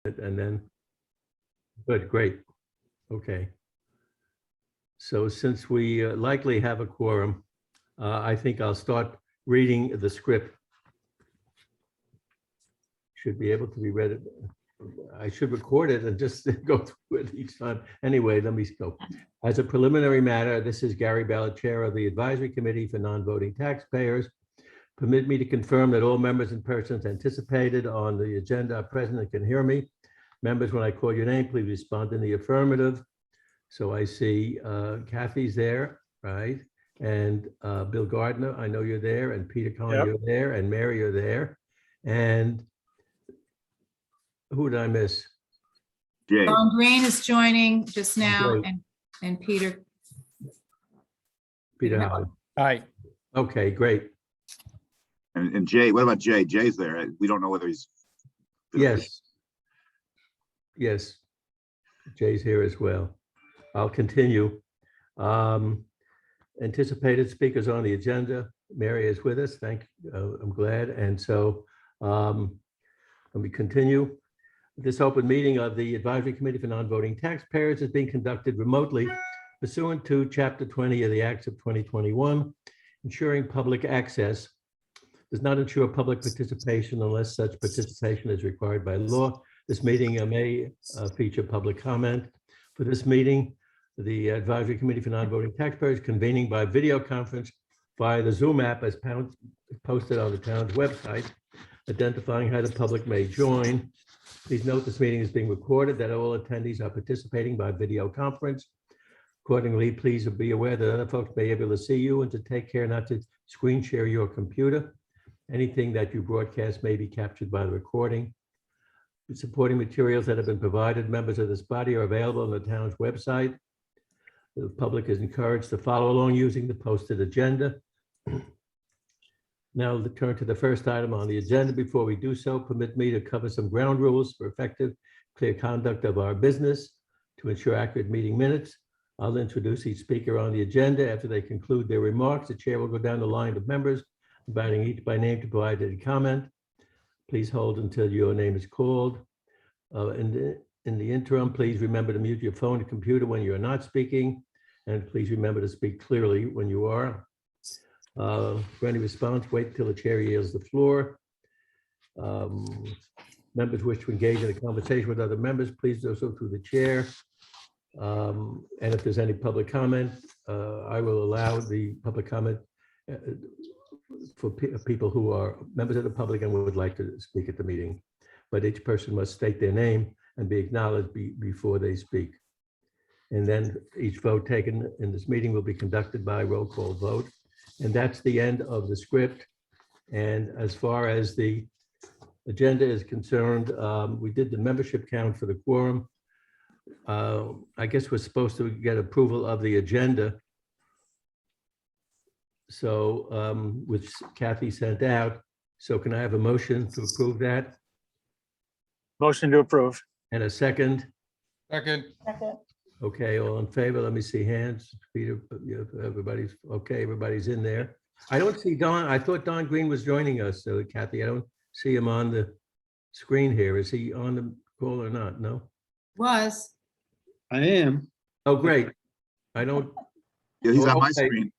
and then, good, great. Okay. So since we likely have a quorum, I think I'll start reading the script. Should be able to be read. I should record it and just go through it each time. Anyway, let me go. As a preliminary matter, this is Gary Ballard, Chair of the Advisory Committee for Non-Voting Taxpayers. Permit me to confirm that all members and persons anticipated on the agenda are present and can hear me. Members, when I call your name, please respond in the affirmative. So I see Kathy's there, right? And Bill Gardner, I know you're there, and Peter Cohen, Yep. you're there, and Mary, you're there. And who did I miss? Jay. Don Green is joining just now, Great. and Peter. Peter Howard. Aye. Okay, great. And Jay, what about Jay? Jay's there. We don't know whether he's. Yes. Yes. Jay's here as well. I'll continue. Anticipated speakers on the agenda. Mary is with us. I'm glad. And so let me continue. This open meeting of the Advisory Committee for Non-Voting Taxpayers is being conducted remotely pursuant to Chapter 20 of the Acts of 2021. Ensuring public access does not ensure public participation unless such participation is required by law. This meeting may feature public comment. For this meeting, the Advisory Committee for Non-Voting Taxpayers convening by video conference via the Zoom app as posted on the town's website, identifying how the public may join. Please note this meeting is being recorded, that all attendees are participating by video conference. Accordingly, please be aware that other folks may be able to see you and to take care not to screen share your computer. Anything that you broadcast may be captured by the recording. The supporting materials that have been provided, members of this body, are available on the town's website. The public is encouraged to follow along using the posted agenda. Now to turn to the first item on the agenda. Before we do so, permit me to cover some ground rules for effective, clear conduct of our business to ensure accurate meeting minutes. I'll introduce each speaker on the agenda. After they conclude their remarks, the chair will go down the line of members, inviting each by name to provide any comment. Please hold until your name is called. In the interim, please remember to mute your phone and computer when you are not speaking, and please remember to speak clearly when you are. For any response, wait till the chair yields the floor. Members wish to engage in a conversation with other members, please do so through the chair. And if there's any public comment, I will allow the public comment for people who are members of the public and would like to speak at the meeting. But each person must state their name and be acknowledged before they speak. And then each vote taken in this meeting will be conducted by roll call vote. And that's the end of the script. And as far as the agenda is concerned, we did the membership count for the quorum. I guess we're supposed to get approval of the agenda. So, which Kathy sent out. So can I have a motion to approve that? Motion to approve. And a second? Second. Okay, all in favor? Let me see hands. Peter, everybody's okay. Everybody's in there. I don't see Don. I thought Don Green was joining us. So Kathy, I don't see him on the screen here. Is he on the call or not? No. Was. I am. Oh, great. I don't. Yeah, he's on my Okay. screen.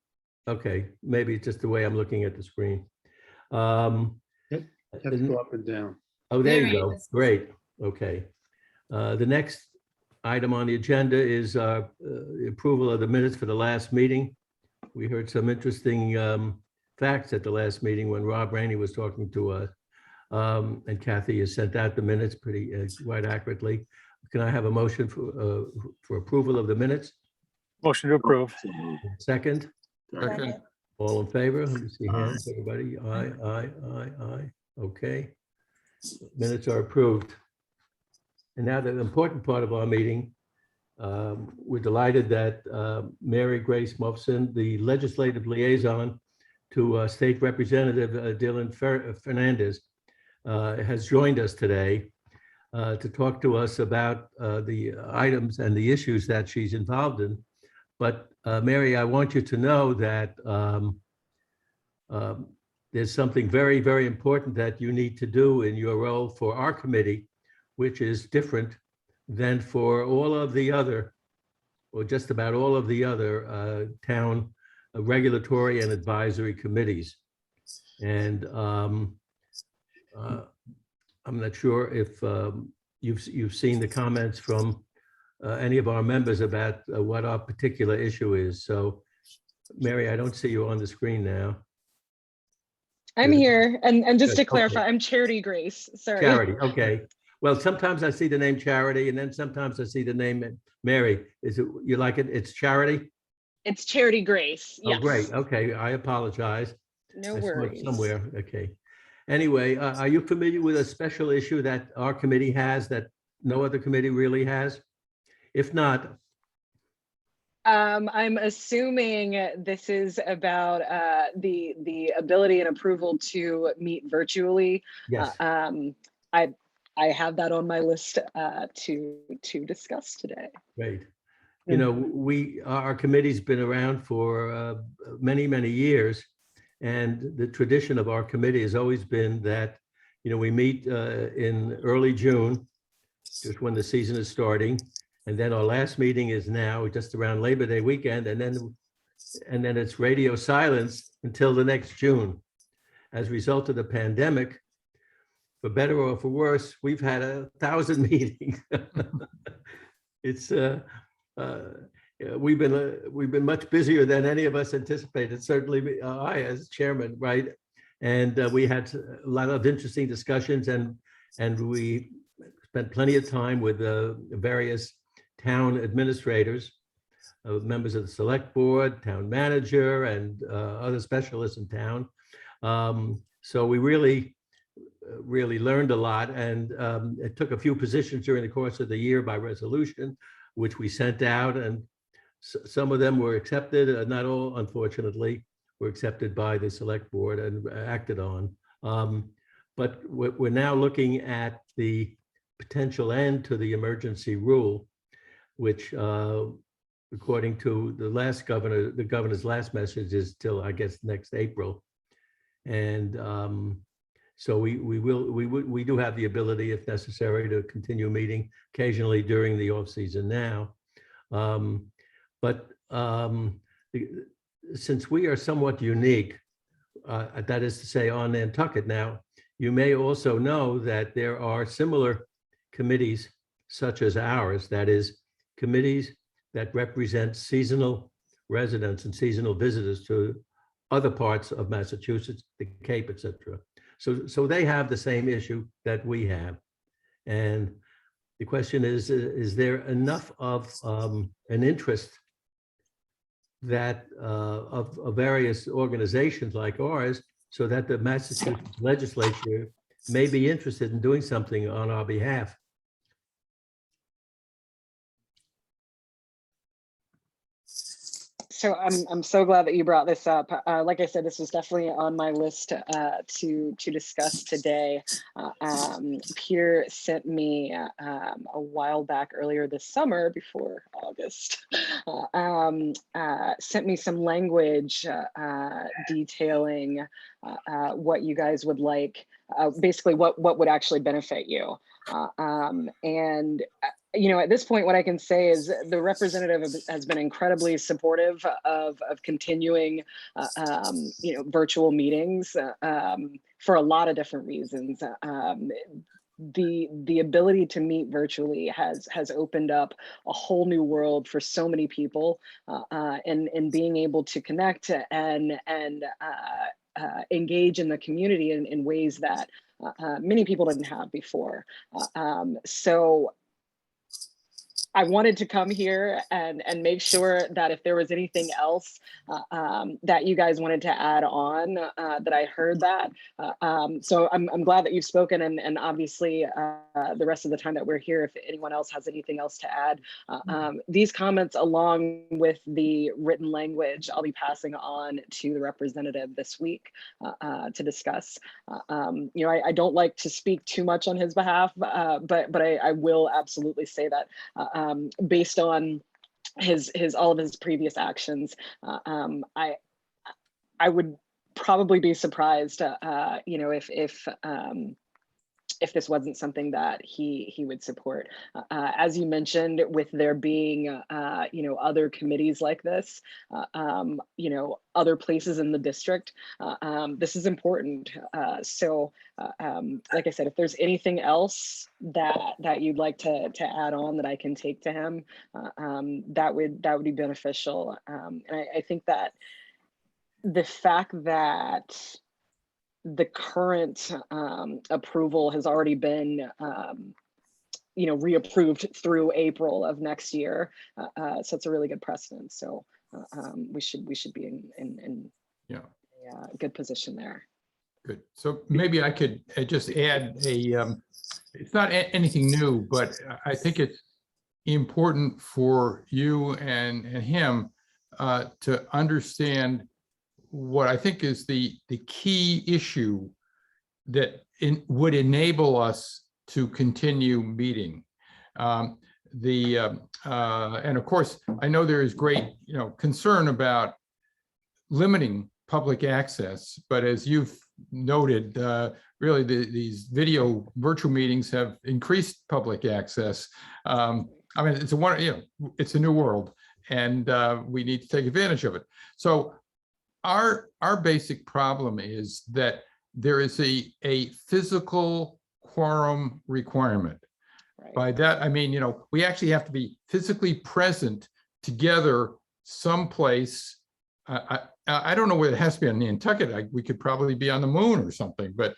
Okay, maybe it's just the way I'm looking at the screen. Have to go up and down. Oh, there There you he go. is. Great. Okay. The next item on the agenda is the approval of the minutes for the last meeting. We heard some interesting facts at the last meeting when Rob Rainey was talking to us. And Kathy has sent out the minutes pretty quite accurately. Can I have a motion for approval of the minutes? Motion to approve. Second? Second. All in favor? Let me see hands, everybody. Aye, aye, aye, aye. Okay. Minutes are approved. And now the important part of our meeting, we're delighted that Mary Grace Mofson, the legislative liaison to State Representative Dylan Fernandez, has joined us today to talk to us about the items and the issues that she's involved in. But Mary, I want you to know that there's something very, very important that you need to do in your role for our committee, which is different than for all of the other, or just about all of the other town regulatory and advisory committees. And I'm not sure if you've seen the comments from any of our members about what our particular issue is. So, Mary, I don't see you on the screen now. I'm Good. here, and just Good, to clarify, okay. I'm Charity Grace, sorry. Charity, okay. Well, sometimes I see the name Charity, and then sometimes I see the name Mary. Is it, you like it? It's Charity? It's Charity Grace, Oh, yes. great. Okay, I apologize. No I saw it worries. somewhere. Okay. Anyway, are you familiar with a special issue that our committee has that no other committee really has? If not, I'm assuming this is about the ability and approval to meet virtually. yes, I have that on my list to discuss today. great. You know, our committee's been around for many, many years. And the tradition of our committee has always been that, you know, we meet in early June, just when the season is starting. And then our last meeting is now just around Labor Day weekend. And then it's radio silence until the next June. As a result of the pandemic, for better or for worse, we've had 1,000 meetings. It's we've been much busier than any of us anticipated. Certainly, I as chairman, right? And we had a lot of interesting discussions, and we spent plenty of time with various town administrators, members of the select board, town manager, and other specialists in town. So we really learned a lot, and it took a few positions during the course of the year by resolution, which we sent out, and some of them were accepted, not all, unfortunately, were accepted by the select board and acted on. But we're now looking at the potential end to the emergency rule, which, according to the last governor, the governor's last message is till, I guess, next April. And so we do have the ability, if necessary, to continue meeting occasionally during the off season now. But since we are somewhat unique, that is to say on Nantucket now, you may also know that there are similar committees such as ours, that is committees that represent seasonal residents and seasonal visitors to other parts of Massachusetts, the Cape, etc. So they have the same issue that we have. And the question is there enough of an interest that of various organizations like ours, so that the Massachusetts legislature may be interested in doing something on our behalf? So I'm so glad that you brought this up. Like I said, this was definitely on my list to discuss today. Peter sent me a while back earlier this summer, before August, sent me some language detailing what you guys would like, basically what would actually benefit you. And you know, at this point, what I can say is the representative has been incredibly supportive of continuing, you know, virtual meetings for a lot of different reasons. The ability to meet virtually has opened up a whole new world for so many people, and being able to connect and engage in the community in ways that many people didn't have before. So I wanted to come here and make sure that if there was anything else that you guys wanted to add on, that I heard that. So I'm glad that you've spoken, and obviously the rest of the time that we're here, if anyone else has anything else to add. These comments, along with the written language, I'll be passing on to the representative this week to discuss. You know, I don't like to speak too much on his behalf, but I will absolutely say that based on all of his previous actions, I would probably be surprised, you know, if if this wasn't something that he would support. As you mentioned, with there being other committees like this, other places in the district, this is important. So like I said, if there's anything else that you'd like to add on that I can take to him, that would be beneficial. And I think that the fact that the current approval has already been reapproved through April of next year, so it's a really good precedent. So we should be in a good position there. Good. So maybe I could just add it's not anything new, but I think it's important for you and him to understand what I think is the key issue that would enable us to continue meeting. And of course, I know there is great concern about limiting public access, but as you've noted, really these virtual meetings have increased public access. I mean, it's a new world, and we need to take advantage of it. So our basic problem is that there is a physical quorum requirement. Right. By that, I mean, we actually have to be physically present together someplace. I don't know where it has to be on Nantucket. We could probably be on the moon or something, but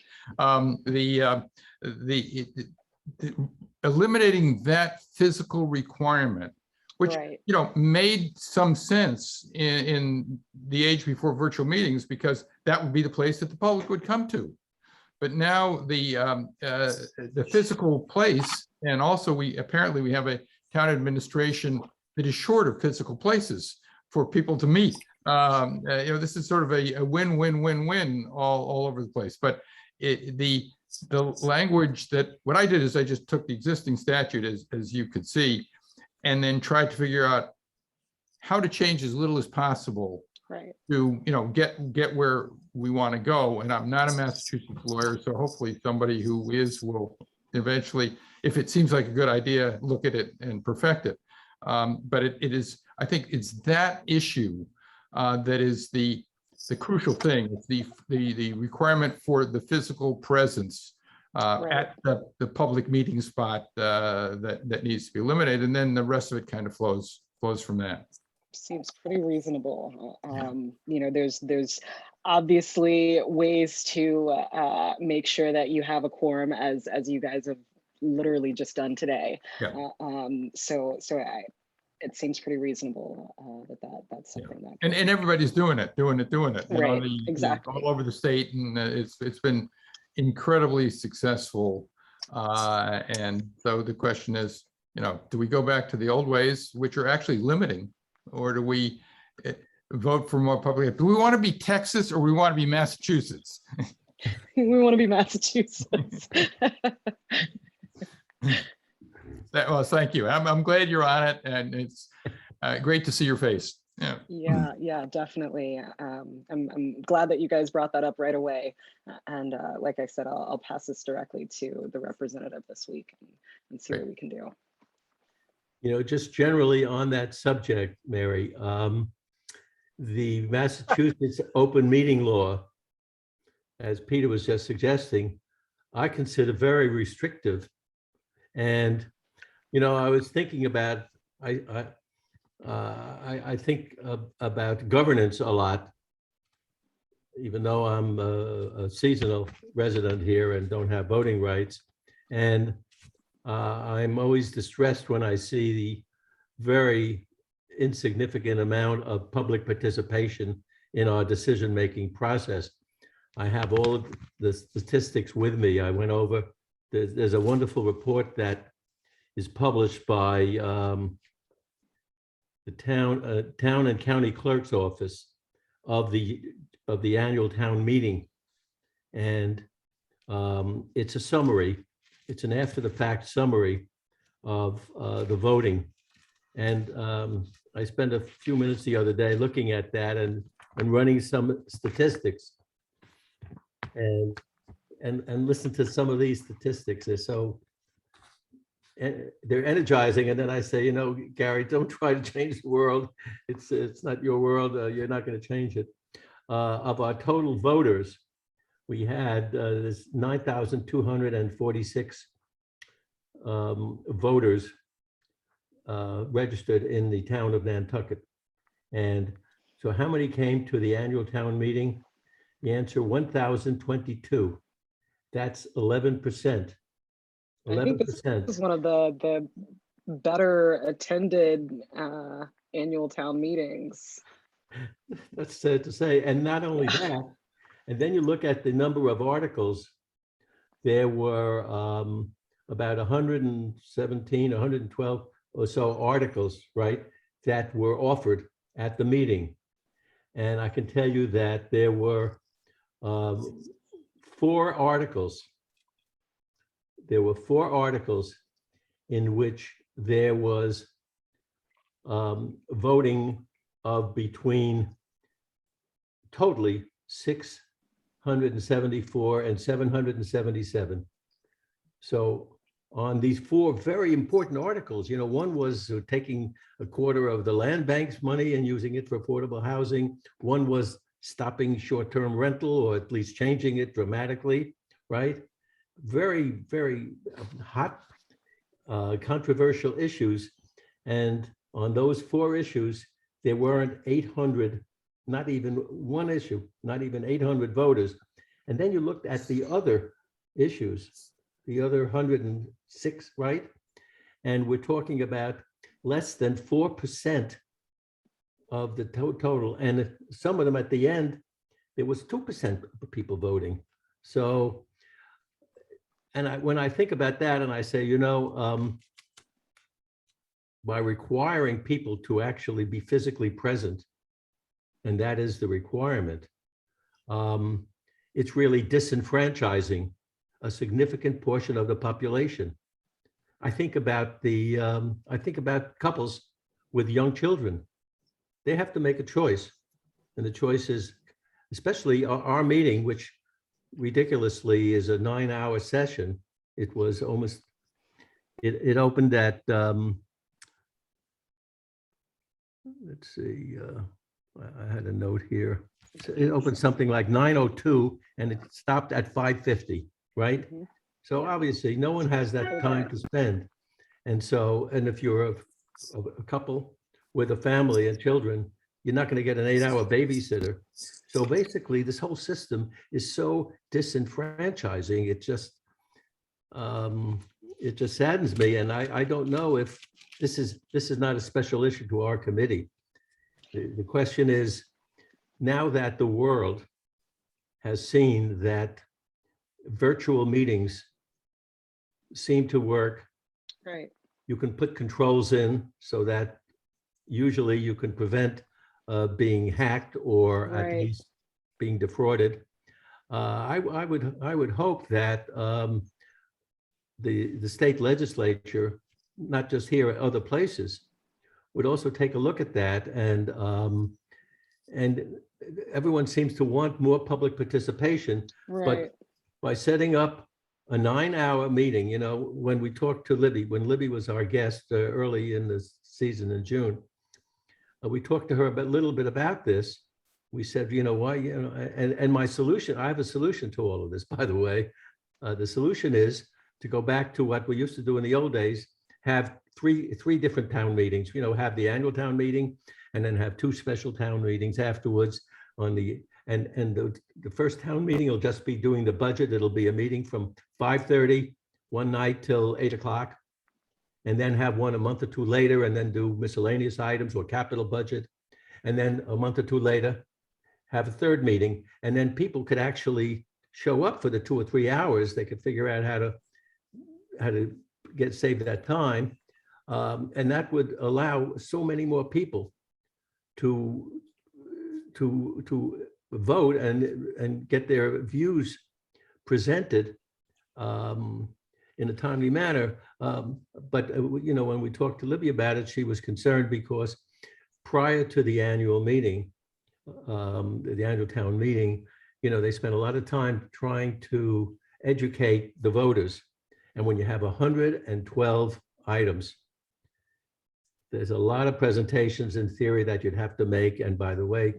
eliminating that physical requirement, which Right. Made some sense in the age before virtual meetings, because that would be the place that the public would come to. But now the physical place, and also we have a town administration that is short of physical places for people to meet. This is sort of a win-win-win-win all over the place. But the language what I did is I just took the existing statute, as you could see, and then tried to figure out how to change as little as possible, Right. to get where we want to go. And I'm not a Massachusetts lawyer, so hopefully somebody who is will eventually, if it seems like a good idea, look at it and perfect it. But it is, I think it's that issue that is the crucial thing. It's the requirement for the physical presence at the public meeting spot that needs to be eliminated, and then the rest of it kind of flows from that. Seems pretty reasonable. There's obviously ways to make sure that you have a quorum, as you guys have literally just done today. Yeah. It seems pretty reasonable that's something that. And everybody's doing it. Right, exactly. All over the state, and it's been incredibly successful. And so the question is, do we go back to the old ways, which are actually limiting, or do we vote for more public? Do we want to be Texas, or we want to be Massachusetts? We want to be Massachusetts. Well, thank you. I'm glad you're on it, and it's great to see your face. Yeah, definitely. I'm glad that you guys brought that up right away. And like I said, I'll pass this directly to the representative this week and see what we can do. Just generally on that subject, Mary, the Massachusetts open meeting law, as Peter was just suggesting, I consider very restrictive. And, I was thinking about, I think about governance a lot, even though I'm a seasonal resident here and don't have voting rights. And I'm always distressed when I see the very insignificant amount of public participation in our decision-making process. I have all of the statistics with me. I went over, there's a wonderful report that is published by the town and county clerk's office of the annual town meeting. And it's a summary. It's an after the fact summary of the voting. And I spent a few minutes the other day looking at that and running some statistics. And and listen to some of these statistics. They're so, they're energizing. And then I say, Gary, don't try to change the world. It's not your world. You're not going to change it. Of our total voters, we had this 9,246 voters registered in the town of Nantucket. And so how many came to the annual town meeting? The answer, 1,022. That's 11%. I think this 11%. is one of the better attended annual town meetings. That's sad to say. And not only that, and then you look at the number of articles, there were about 117, 112 or so articles, right, that were offered at the meeting. And I can tell you that there were 4 articles. There were 4 articles in which there was voting of between totally 674 and 777. So on these 4 very important articles, one was taking a quarter of the land bank's money and using it for affordable housing. One was stopping short-term rental, or at least changing it dramatically, right? Very, very hot, controversial issues. And on those 4 issues, there weren't 800, not even one issue, not even 800 voters. And then you looked at the other issues, the other 106, right? And we're talking about less than 4% of the total. And some of them at the end, there was 2% of people voting. So, and when I think about that and I say, by requiring people to actually be physically present, and that is the requirement, it's really disenfranchising a significant portion of the population. I think about couples with young children. They have to make a choice, and the choice is, especially our meeting, which ridiculously is a 9-hour session. It was almost, it opened at, let's see, I had a note here. It opened something like 9:02 and it stopped at 5:50, right? Mhm. So obviously no one has that time to spend. And so, and if you're a couple with a family and children, you're not going to get an 8-hour babysitter. So basically this whole system is so disenfranchising. It just saddens me. And I don't know if this is not a special issue to our committee. The question is, now that the world has seen that virtual meetings seem to work, Right. you can put controls in so that usually you can prevent being hacked or at Right. least being defrauded. I would hope that the state legislature, not just here at other places, would also take a look at that. And everyone seems to want more public participation, Right. but by setting up a 9-hour meeting, when we talked to Libby, when Libby was our guest early in the season in June, we talked to her a little bit about this. We said, why, and my solution, I have a solution to all of this, by the way. The solution is to go back to what we used to do in the old days, have three different town meetings, have the annual town meeting and then have 2 special town meetings afterwards on the first town meeting will just be doing the budget. It'll be a meeting from 5:30 one night till 8 o'clock, and then have one a month or 2 later, and then do miscellaneous items or capital budget. And then a month or 2 later, have a third meeting, and then people could actually show up for the 2 or 3 hours. They could figure out how to save that time. And that would allow so many more people to vote and get their views presented in a timely manner. But when we talked to Libby about it, she was concerned because prior to the annual meeting, the annual town meeting, they spent a lot of time trying to educate the voters. And when you have 112 items, there's a lot of presentations in theory that you'd have to make. And by the way,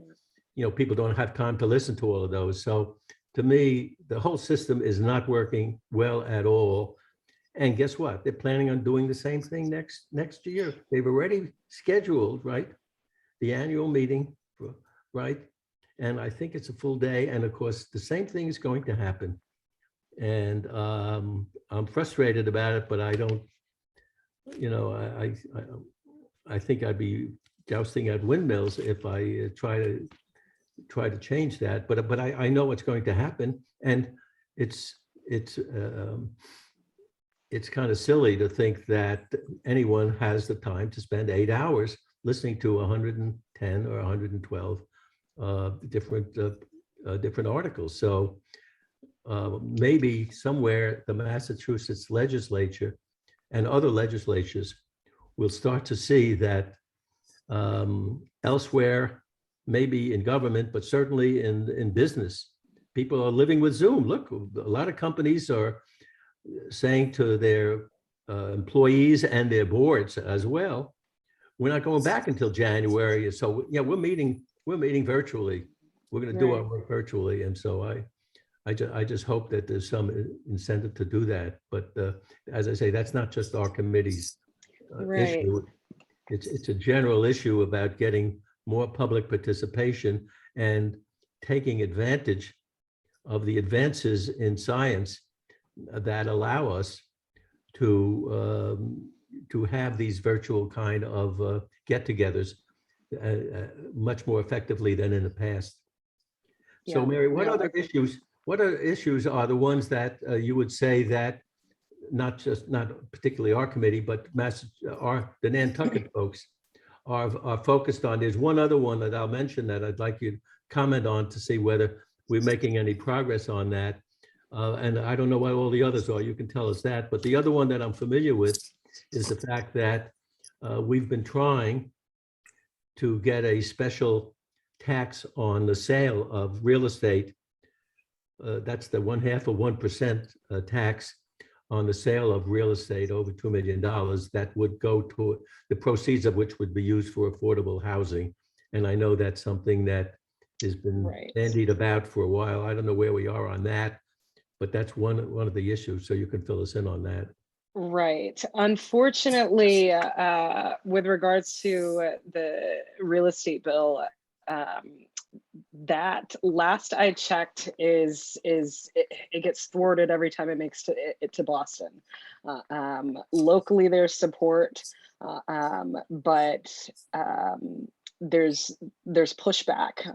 people don't have time to listen to all of those. So to me, the whole system is not working well at all. And guess what? They're planning on doing the same thing next year. They've already scheduled, right? The annual meeting, right? And I think it's a full day. And of course, the same thing is going to happen. And I'm frustrated about it, but I don't, I think I'd be jousting at windmills if I try to change that. But I know what's going to happen, and it's kind of silly to think that anyone has the time to spend 8 hours listening to 110 or 112 different articles. So maybe somewhere the Massachusetts legislature and other legislatures will start to see that elsewhere, maybe in government, but certainly in business, people are living with Zoom. Look, a lot of companies are saying to their employees and their boards as well, we're not going back until January. So yeah, we're meeting virtually. We're going to do our work virtually. And so I just hope that there's some incentive to do that. But as I say, that's not just our committee's issue. It's a general issue about getting more public participation and taking advantage of the advances in science that allow us to have these virtual kind of get-togethers much more effectively than in the past. So, Yeah. Mary, what No, other issues? What other issues are the ones that you would say that not particularly our committee, but the Nantucket folks are focused on? There's one other one that I'll mention that I'd like you to comment on to see whether we're making any progress on that. And I don't know what all the others are. You can tell us that. But the other one that I'm familiar with is the fact that we've been trying to get a special tax on the sale of real estate. That's the 1/2 of 1% tax on the sale of real estate over $2 million that would go to the proceeds of which would be used for affordable housing. And I know that's something that has been bandied about for a while. I don't know where we are on that, but that's one of the issues. So you can fill us in on that. Right. Unfortunately, with regards to the real estate bill, that last I checked it gets thwarted every time it makes it to Boston. Locally, there's support, but there's pushback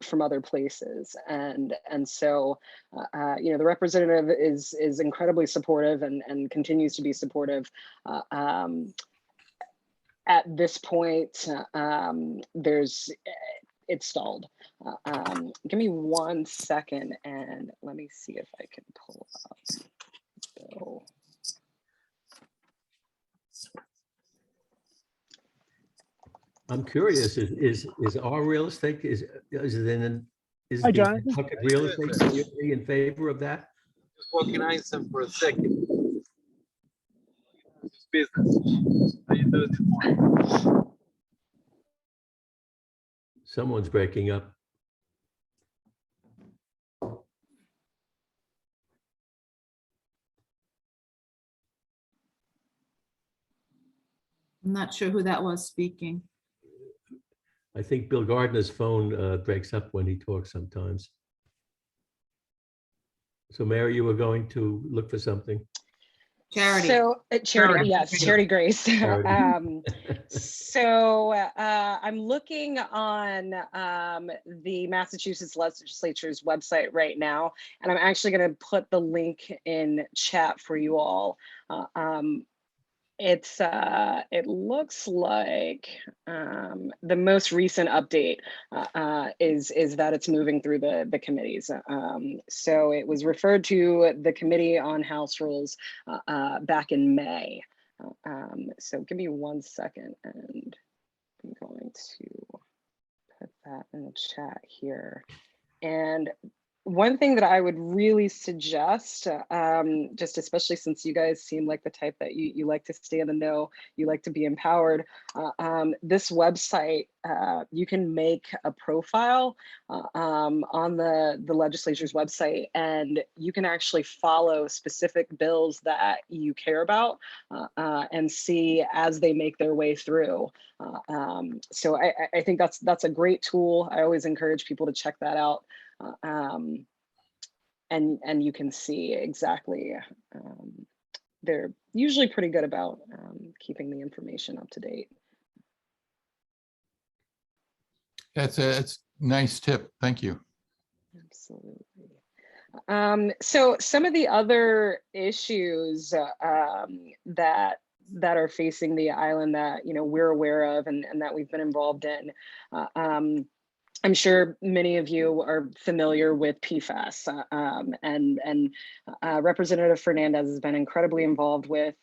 from other places, and so the representative is incredibly supportive and continues to be supportive. At this point, it's stalled. Give me 1 second and let me see if I can pull up the bill. I'm curious, is our real estate, is the Hi, John. Nantucket real estate community in favor of that? Just recognize them for a second. It's business. How you doing this morning? Someone's breaking up. I'm not sure who that was speaking. I think Bill Gardner's phone breaks up when he talks sometimes. So Mary, you were going to look for something? Charity. So charity, yes, Charity Grace. Charity. So I'm looking on the Massachusetts Legislature's website right now, and I'm actually going to put the link in chat for you all. It looks like the most recent update is that it's moving through the committees. So it was referred to the Committee on House Rules back in May. So give me 1 second, and I'm going to put that in the chat here. And one thing that I would really suggest, just especially since you guys seem like the type that you like to stay in the know, you like to be empowered, this website, you can make a profile on the legislature's website, and you can actually follow specific bills that you care about and see as they make their way through. So I think that's a great tool. I always encourage people to check that out. And you can see exactly, they're usually pretty good about keeping the information up to date. That's a nice tip. Thank you. Absolutely. So some of the other issues that are facing the island that we're aware of and that we've been involved in, I'm sure many of you are familiar with PFAS, and Representative Fernandez has been incredibly involved with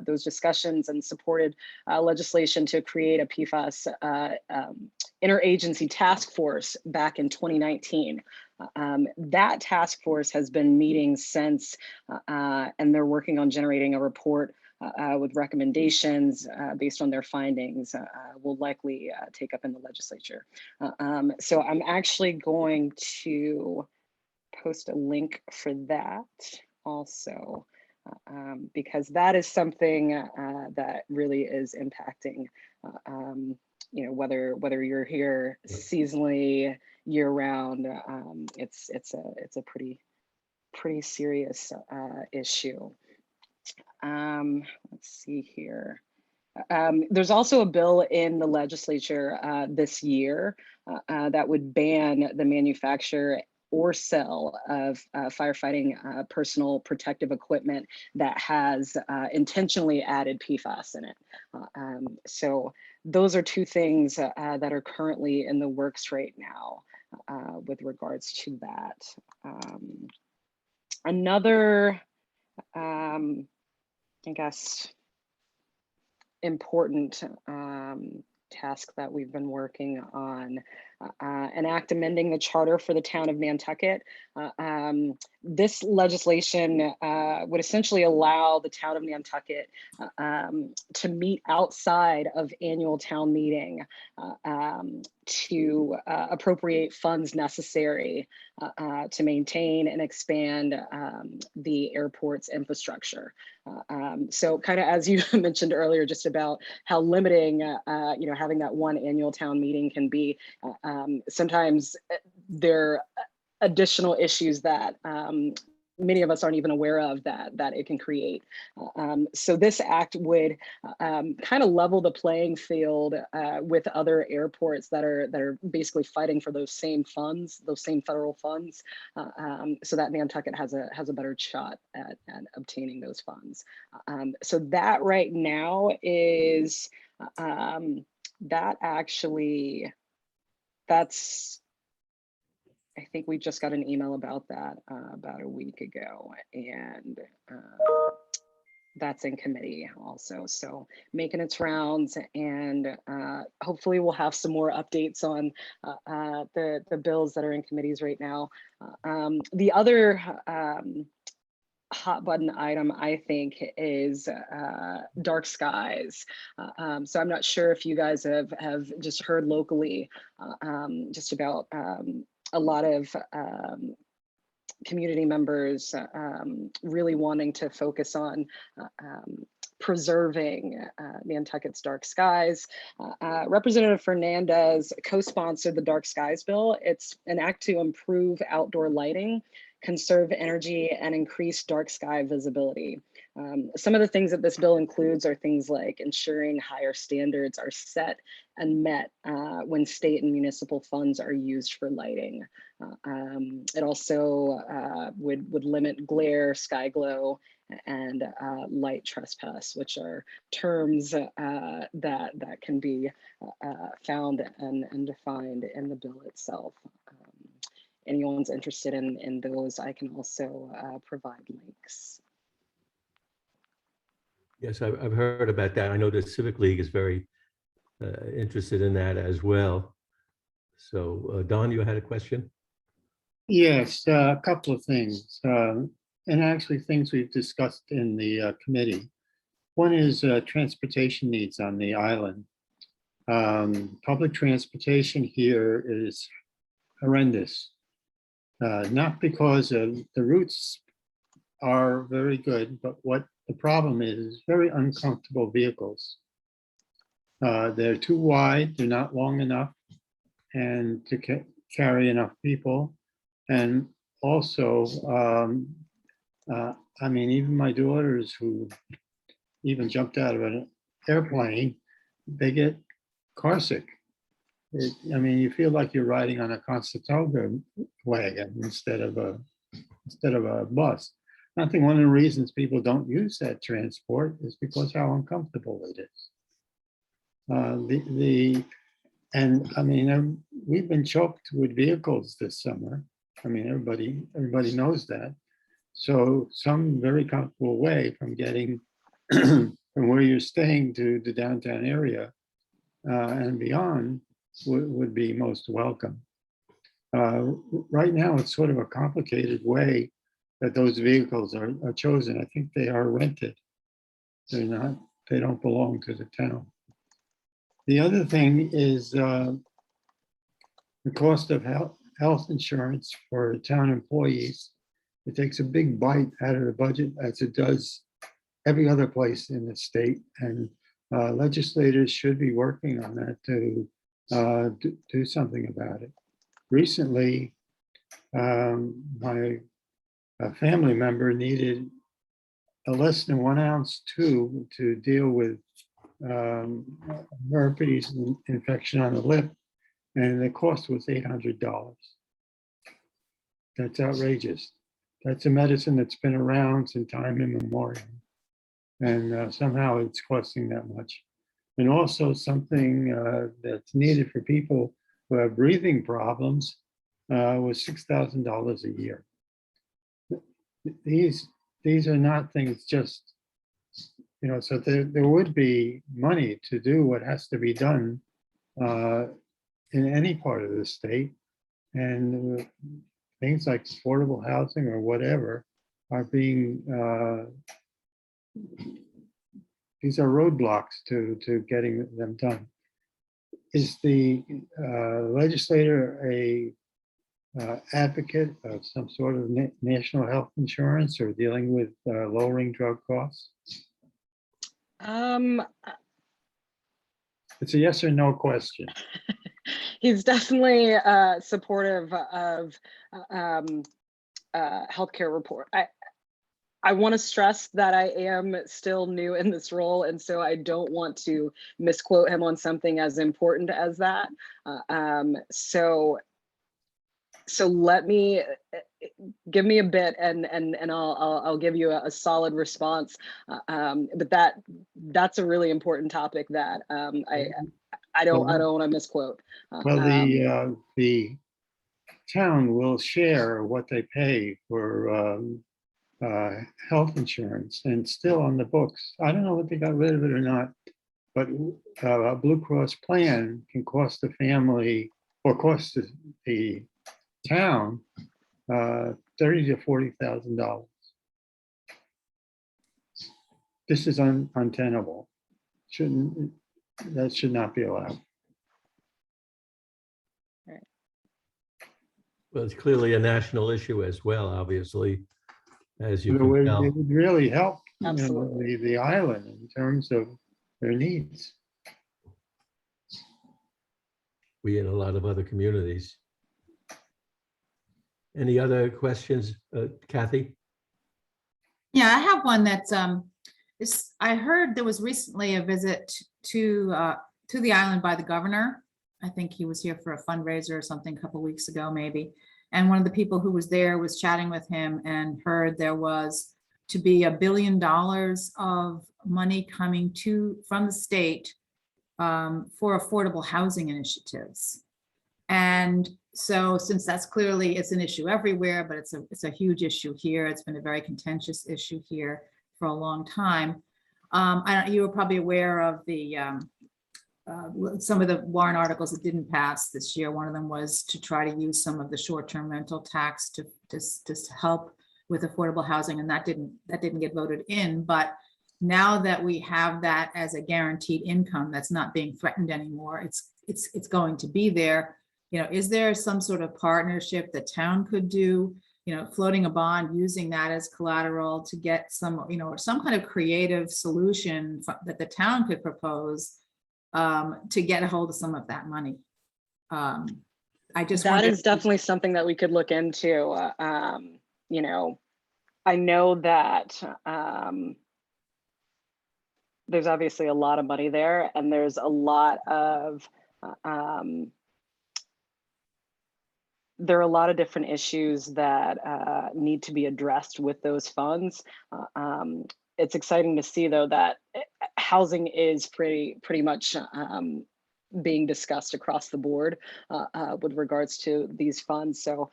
those discussions and supported legislation to create a PFAS interagency task force back in 2019. That task force has been meeting since, and they're working on generating a report with recommendations based on their findings. Will likely take up in the legislature. So I'm actually going to post a link for that also, because that is something that really is impacting, whether you're here seasonally, year round. It's a pretty serious issue. Let's see here. There's also a bill in the legislature this year that would ban the manufacture or sale of firefighting personal protective equipment that has intentionally added PFAS in it. So those are two things that are currently in the works right now with regards to that. Another, I guess, important task that we've been working on, amending the charter for the town of Nantucket. This legislation would essentially allow the town of Nantucket to meet outside of annual town meeting to appropriate funds necessary to maintain and expand the airport's infrastructure. So kind of as you mentioned earlier, just about how limiting, having that one annual town meeting can be. Sometimes there are additional issues that many of us aren't even aware of that it can create. So this act would kind of level the playing field with other airports that are basically fighting for those same funds, those same federal funds, so that Nantucket has a better shot at obtaining those funds. So that right now is I think we just got an email about that about a week ago, and that's in committee also. So making its rounds, and hopefully we'll have some more updates on the bills that are in committees right now. The other hot button item, I think, is dark skies. So I'm not sure if you guys have just heard locally just about a lot of community members really wanting to focus on preserving Nantucket's dark skies. Representative Fernandez co-sponsored the Dark Skies Bill. It's an act to improve outdoor lighting, conserve energy, and increase dark sky visibility. Some of the things that this bill includes are things like ensuring higher standards are set and met when state and municipal funds are used for lighting. It also would limit glare, sky glow, and light trespass, which are terms that can be found and defined in the bill itself. Anyone's interested in those, I can also provide links. Yes, I've heard about that. I know the Civic League is very interested in that as well. So Don, you had a question? Yes, a couple of things, and actually things we've discussed in the committee. One is transportation needs on the island. Public transportation here is horrendous. Not because of the routes are very good, but what the problem is very uncomfortable vehicles. They're too wide, they're not long enough, and to carry enough people. And also, I mean, even my daughters who even jumped out of an airplane, they get car sick. I mean, you feel like you're riding on a Conestoga wagon instead of a bus. I think one of the reasons people don't use that transport is because how uncomfortable it is. And I mean, we've been choked with vehicles this summer. I mean, everybody knows that. So some very comfortable way from getting from where you're staying to the downtown area and beyond would be most welcome. Right now, it's sort of a complicated way that those vehicles are chosen. I think they are rented. They don't belong to the town. The other thing is the cost of health insurance for town employees. It takes a big bite out of the budget, as it does every other place in the state. And legislators should be working on that to do something about it. Recently, my family member needed a less than 1 ounce tube to deal with herpes infection on the lip, and the cost was $800. That's outrageous. That's a medicine that's been around since time immemorial, and somehow it's costing that much. And also something that's needed for people who have breathing problems was $6,000 a year. These are not things just, you know, so there would be money to do what has to be done in any part of the state. And things like affordable housing or whatever are being, these are roadblocks to getting them done. Is the legislator a advocate of some sort of national health insurance or dealing with lowering drug costs? It's a yes or no question. He's definitely supportive of healthcare report. I want to stress that I am still new in this role, and so I don't want to misquote him on something as important as that. So let me give me a bit, and I'll give you a solid response. But that's a really important topic that I don't want to misquote. Well, the town will share what they pay for health insurance, and still on the books. I don't know if they got rid of it or not, but a Blue Cross plan can cost the family or cost the town $30,000 to $40,000. This is untenable. That should not be allowed. Well, it's clearly a national issue as well, obviously, as you It can would tell. really help, you know, Absolutely. the island in terms of their needs. We and a lot of other communities. Any other questions, Kathy? Yeah, I have one that's, I heard there was recently a visit to the island by the governor. I think he was here for a fundraiser or something a couple weeks ago, maybe. And one of the people who was there was chatting with him and heard there was to be $1 billion of money coming from the state for affordable housing initiatives. And so since that's clearly, it's an issue everywhere, but it's a huge issue here. It's been a very contentious issue here for a long time. You were probably aware of the some of the warrant articles that didn't pass this year. One of them was to try to use some of the short-term rental tax to help with affordable housing, and that didn't get voted in. But now that we have that as a guaranteed income that's not being threatened anymore, it's going to be there. You know, is there some sort of partnership the town could do? You know, floating a bond, using that as collateral to get some, you know, or some kind of creative solution that the town could propose to get a hold of some of that money. I just That wonder- is definitely something that we could look into. You know, I know that there's obviously a lot of money there, and there's a lot of there are a lot of different issues that need to be addressed with those funds. It's exciting to see, though, that housing is pretty much being discussed across the board with regards to these funds. So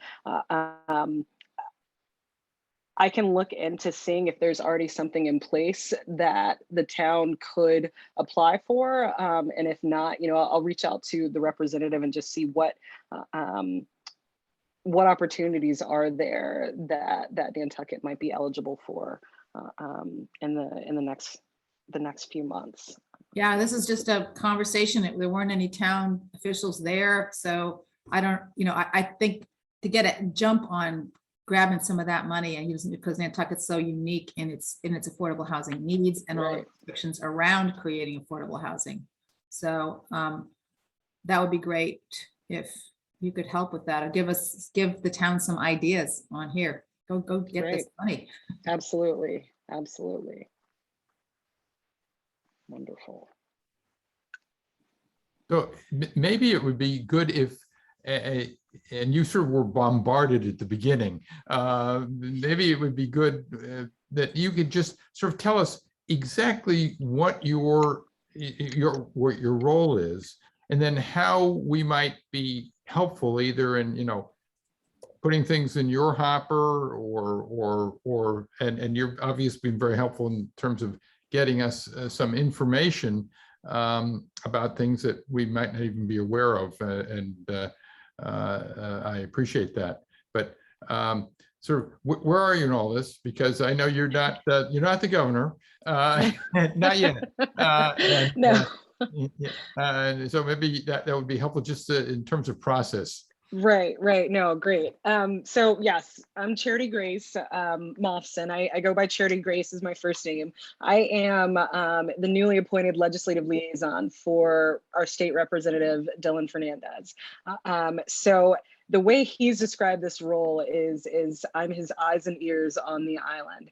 I can look into seeing if there's already something in place that the town could apply for. And if not, you know, I'll reach out to the representative and just see what opportunities are there that Nantucket might be eligible for in the next few months. Yeah, this is just a conversation. There weren't any town officials there. So I don't, you know, I think to get a jump on grabbing some of that money and using it, because Nantucket's so unique in its affordable housing needs and all the Right. restrictions around creating affordable housing. So that would be great if you could help with that, or give the town some ideas on here. Go get this money. Absolutely. Wonderful. So maybe it would be good if, and you sort of were bombarded at the beginning, maybe it would be good that you could just sort of tell us exactly what your role is, and then how we might be helpful either in, you know, putting things in your hopper and you're obviously been very helpful in terms of getting us some information about things that we might not even be aware of, and I appreciate that. But sort of where are you in all this? Because I know you're not the governor, not yet. No. So maybe that would be helpful just in terms of process. Right. No, great. So yes, I'm Charity Grace Moffson. I go by Charity Grace is my first name. I am the newly appointed legislative liaison for our state representative, Dylan Fernandez. So the way he's described this role is I'm his eyes and ears on the island.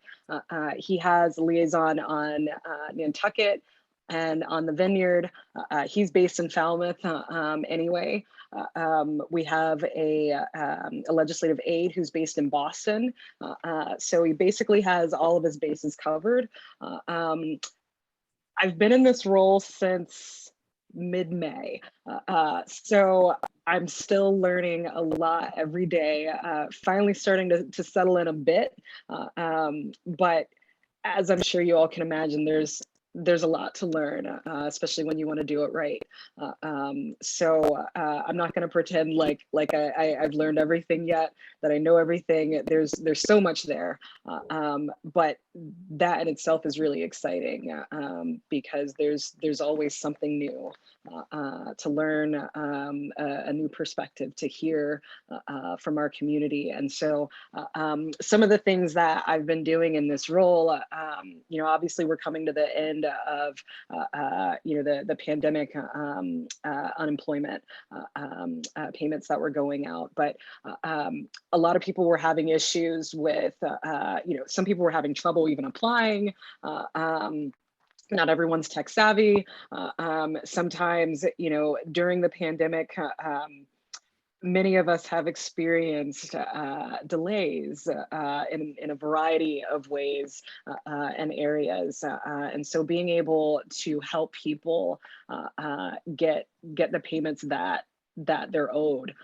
He has liaison on Nantucket and on the Vineyard. He's based in Falmouth anyway. We have a legislative aide who's based in Boston. So he basically has all of his bases covered. I've been in this role since mid-May. So I'm still learning a lot every day, finally starting to settle in a bit. But as I'm sure you all can imagine, there's a lot to learn, especially when you want to do it right. So I'm not going to pretend like I've learned everything yet, that I know everything. There's so much there, but that in itself is really exciting because there's always something new to learn, a new perspective to hear from our community. And so some of the things that I've been doing in this role, you know, obviously we're coming to the end of you know, the pandemic unemployment payments that were going out, but a lot of people were having issues with you know, some people were having trouble even applying. Not everyone's tech savvy. Sometimes, you know, during the pandemic, many of us have experienced delays in a variety of ways and areas. And so being able to help people get the payments that they're owed,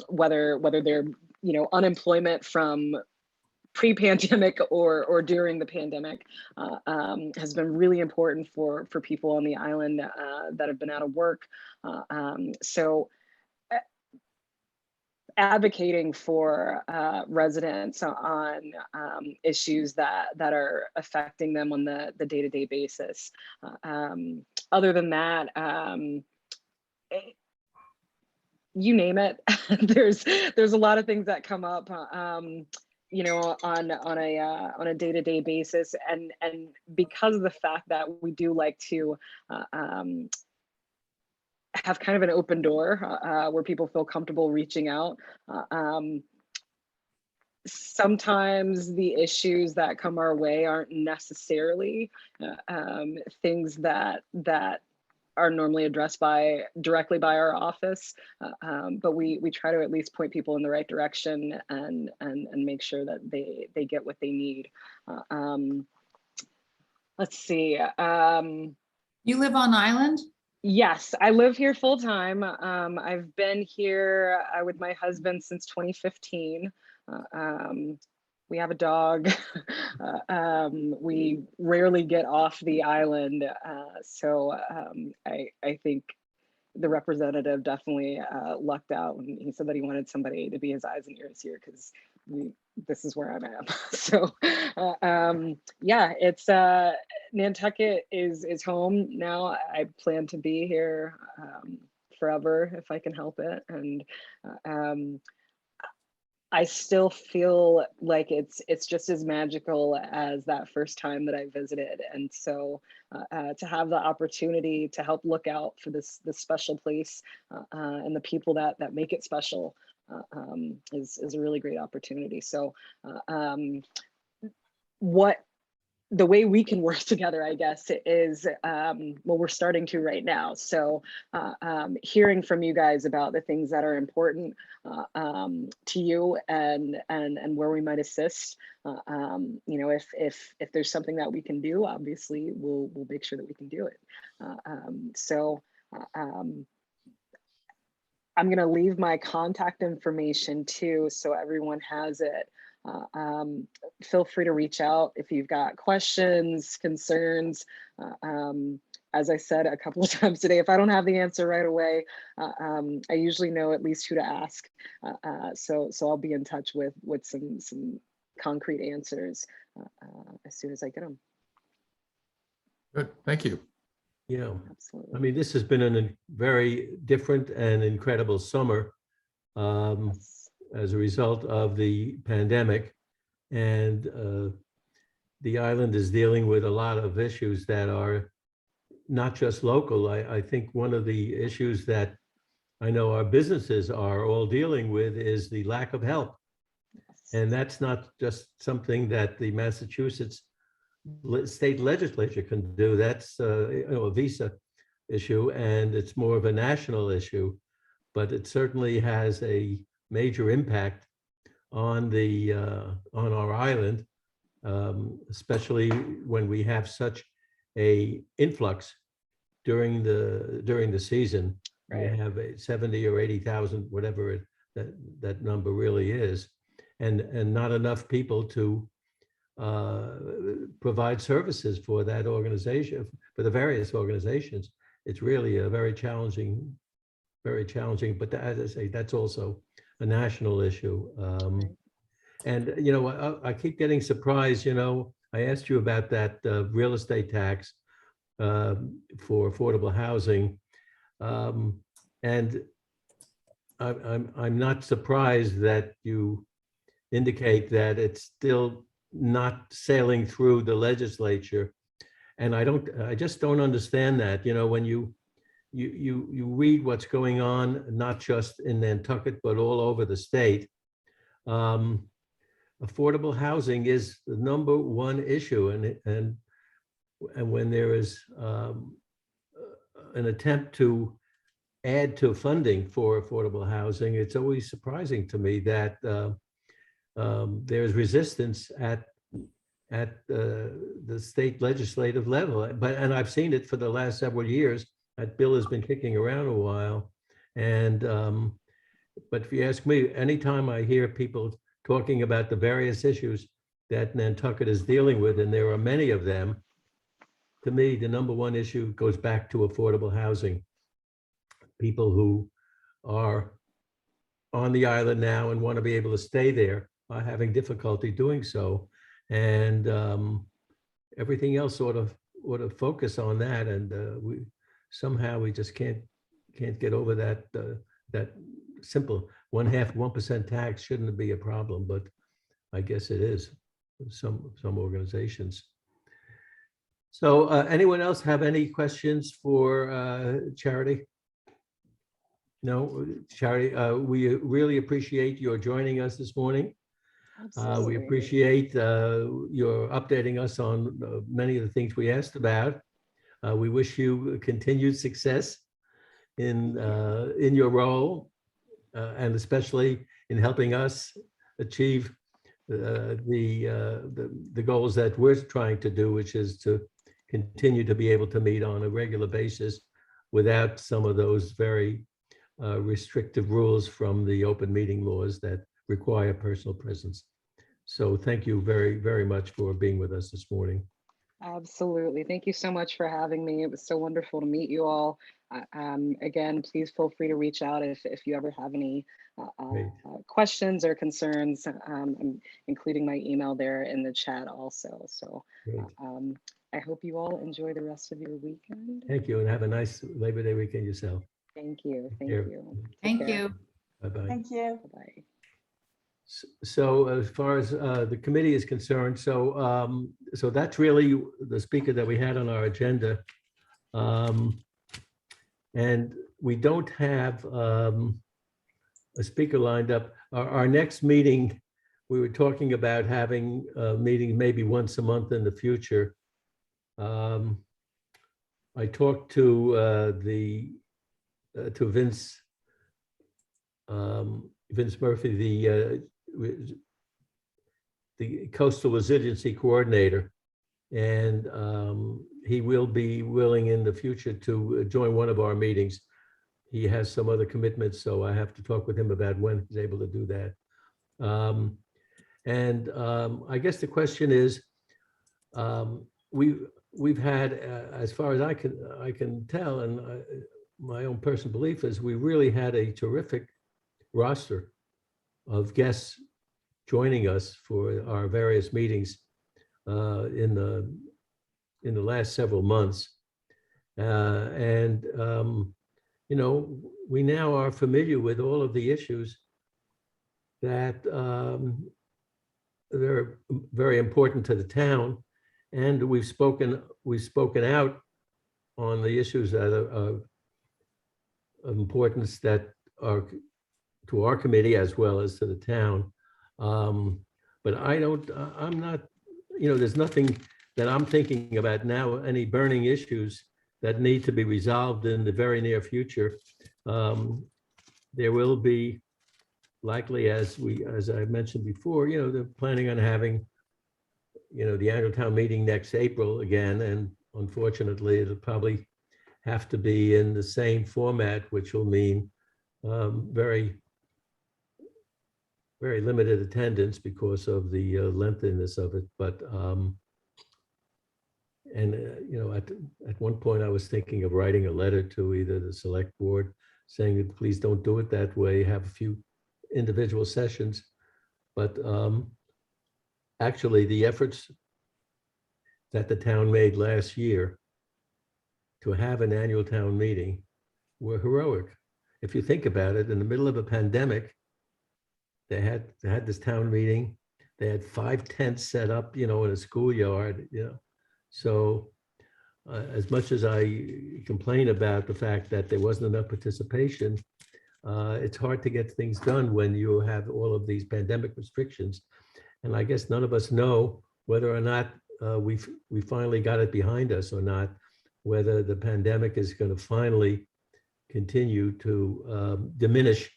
whether they're, you know, unemployment from pre-pandemic or during the pandemic has been really important for people on the island that have been out of work. So advocating for residents on issues that are affecting them on the day-to-day basis. Other than that, you name it. there's a lot of things that come up, you know, on a day-to-day basis, and because of the fact that we do like to have kind of an open door where people feel comfortable reaching out. Sometimes the issues that come our way aren't necessarily things that are normally addressed directly by our office, but we try to at least point people in the right direction and make sure that they get what they need. Let's see. You live on island? Yes, I live here full time. I've been here with my husband since 2015. We have a dog. We rarely get off the island. So I think the representative definitely lucked out when he said that he wanted somebody to be his eyes and ears here, because this is where I'm at. So yeah, it's Nantucket is home now. I plan to be here forever if I can help it, and I still feel like it's just as magical as that first time that I visited. And so to have the opportunity to help look out for this special place and the people that make it special is a really great opportunity. So the way we can work together, I guess, is well, we're starting to right now. So hearing from you guys about the things that are important to you and where we might assist. You know, if there's something that we can do, obviously we'll make sure that we can do it. So I'm going to leave my contact information too, so everyone has it. Feel free to reach out if you've got questions, concerns. As I said a couple of times today, if I don't have the answer right away, I usually know at least who to ask. So I'll be in touch with some concrete answers as soon as I get them. Good, thank you. Yeah, Absolutely. I mean, this has been a very different and incredible summer as a result of the pandemic, and the island is dealing with a lot of issues that are not just local. I think one of the issues that I know our businesses are all dealing with is the lack of help. And that's not just something that the Massachusetts state legislature can do. That's you know, a visa issue, and it's more of a national issue, but it certainly has a major impact on the on our island, especially when we have such a influx during the season. Right. We have 70 or 80,000, whatever that number really is, and not enough people to provide services for that organization, for the various organizations. It's really a very challenging, but as I say, that's also a national issue. And, you know, I keep getting surprised, you know, I asked you about that real estate tax for affordable housing. And I'm not surprised that you indicate that it's still not sailing through the legislature. And I just don't understand that. You know, when you read what's going on, not just in Nantucket, but all over the state, affordable housing is the #1 issue. And when there is an attempt to add to funding for affordable housing, it's always surprising to me that there's resistance at the state legislative level. And I've seen it for the last several years. That bill has been kicking around a while. And but if you ask me, anytime I hear people talking about the various issues that Nantucket is dealing with, and there are many of them. To me, the number one issue goes back to affordable housing. People who are on the island now and want to be able to stay there are having difficulty doing so. And everything else sort of focus on that. And we just can't get over that, that simple 1% tax shouldn't be a problem, but I guess it is some organizations. So anyone else have any questions for Charity? No, Charity, we really appreciate your joining us this morning. We Absolutely. appreciate your updating us on many of the things we asked about. We wish you continued success in your role, and especially in helping us achieve the goals that we're trying to do, which is to continue to be able to meet on a regular basis without some of those very restrictive rules from the open meeting laws that require personal presence. So thank you very, very much for being with us this morning. Absolutely. Thank you so much for having me. It was so wonderful to meet you all. Again, please feel free to reach out if you ever have any Great. questions or concerns. I'm including my email there in the chat also. So Great. I hope you all enjoy the rest of your weekend. Thank you, and have a nice Labor Day weekend yourself. Thank you. Thank care. you. Take Thank care. you. Bye-bye. Thank you. Bye-bye. So as far as the committee is concerned, so that's really the speaker that we had on our agenda. And we don't have a speaker lined up. Our next meeting, we were talking about having a meeting maybe once a month in the future. I talked to Vince Murphy, the Coastal Resiliency Coordinator, and he will be willing in the future to join one of our meetings. He has some other commitments, so I have to talk with him about when he's able to do that. I guess the question is, we've had, as far as I can tell, and my own personal belief is, we really had a terrific roster of guests joining us for our various meetings in the last several months. You know, we now are familiar with all of the issues that they're very important to the town, and we've spoken out on the issues that are of importance that are to our committee as well as to the town. But I'm not, you know, there's nothing that I'm thinking about now, any burning issues that need to be resolved in the very near future. There will be likely, as I mentioned before, you know, they're planning on having, you know, the annual town meeting next April again, and unfortunately, it'll probably have to be in the same format, which will mean very limited attendance because of the lengthiness of it. But you know, at one point I was thinking of writing a letter to either the select board saying that please don't do it that way, have a few individual sessions. But actually the efforts that the town made last year to have an annual town meeting were heroic. If you think about it, in the middle of a pandemic, they had this town meeting. They had 5 tents set up, you know, in a schoolyard, you know. So as much as I complain about the fact that there wasn't enough participation, it's hard to get things done when you have all of these pandemic restrictions. And I guess none of us know whether or not we finally got it behind us or not, whether the pandemic is going to finally continue to diminish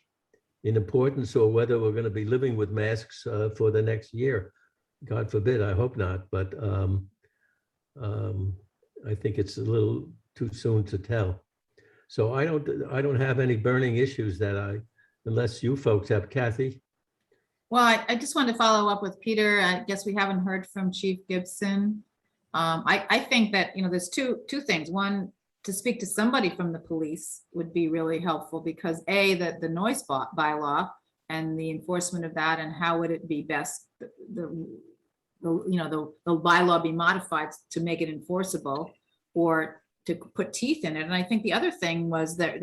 in importance, or whether we're going to be living with masks for the next year. God forbid, I hope not, but I think it's a little too soon to tell. So I don't have any burning issues that unless you folks have. Kathy? Well, I just wanted to follow up with Peter. I guess we haven't heard from Chief Gibson. I think that, there's two things. One, to speak to somebody from the police would be really helpful because the noise bylaw and the enforcement of that, and how would it be best, the bylaw be modified to make it enforceable or to put teeth in it. And I think the other thing was that,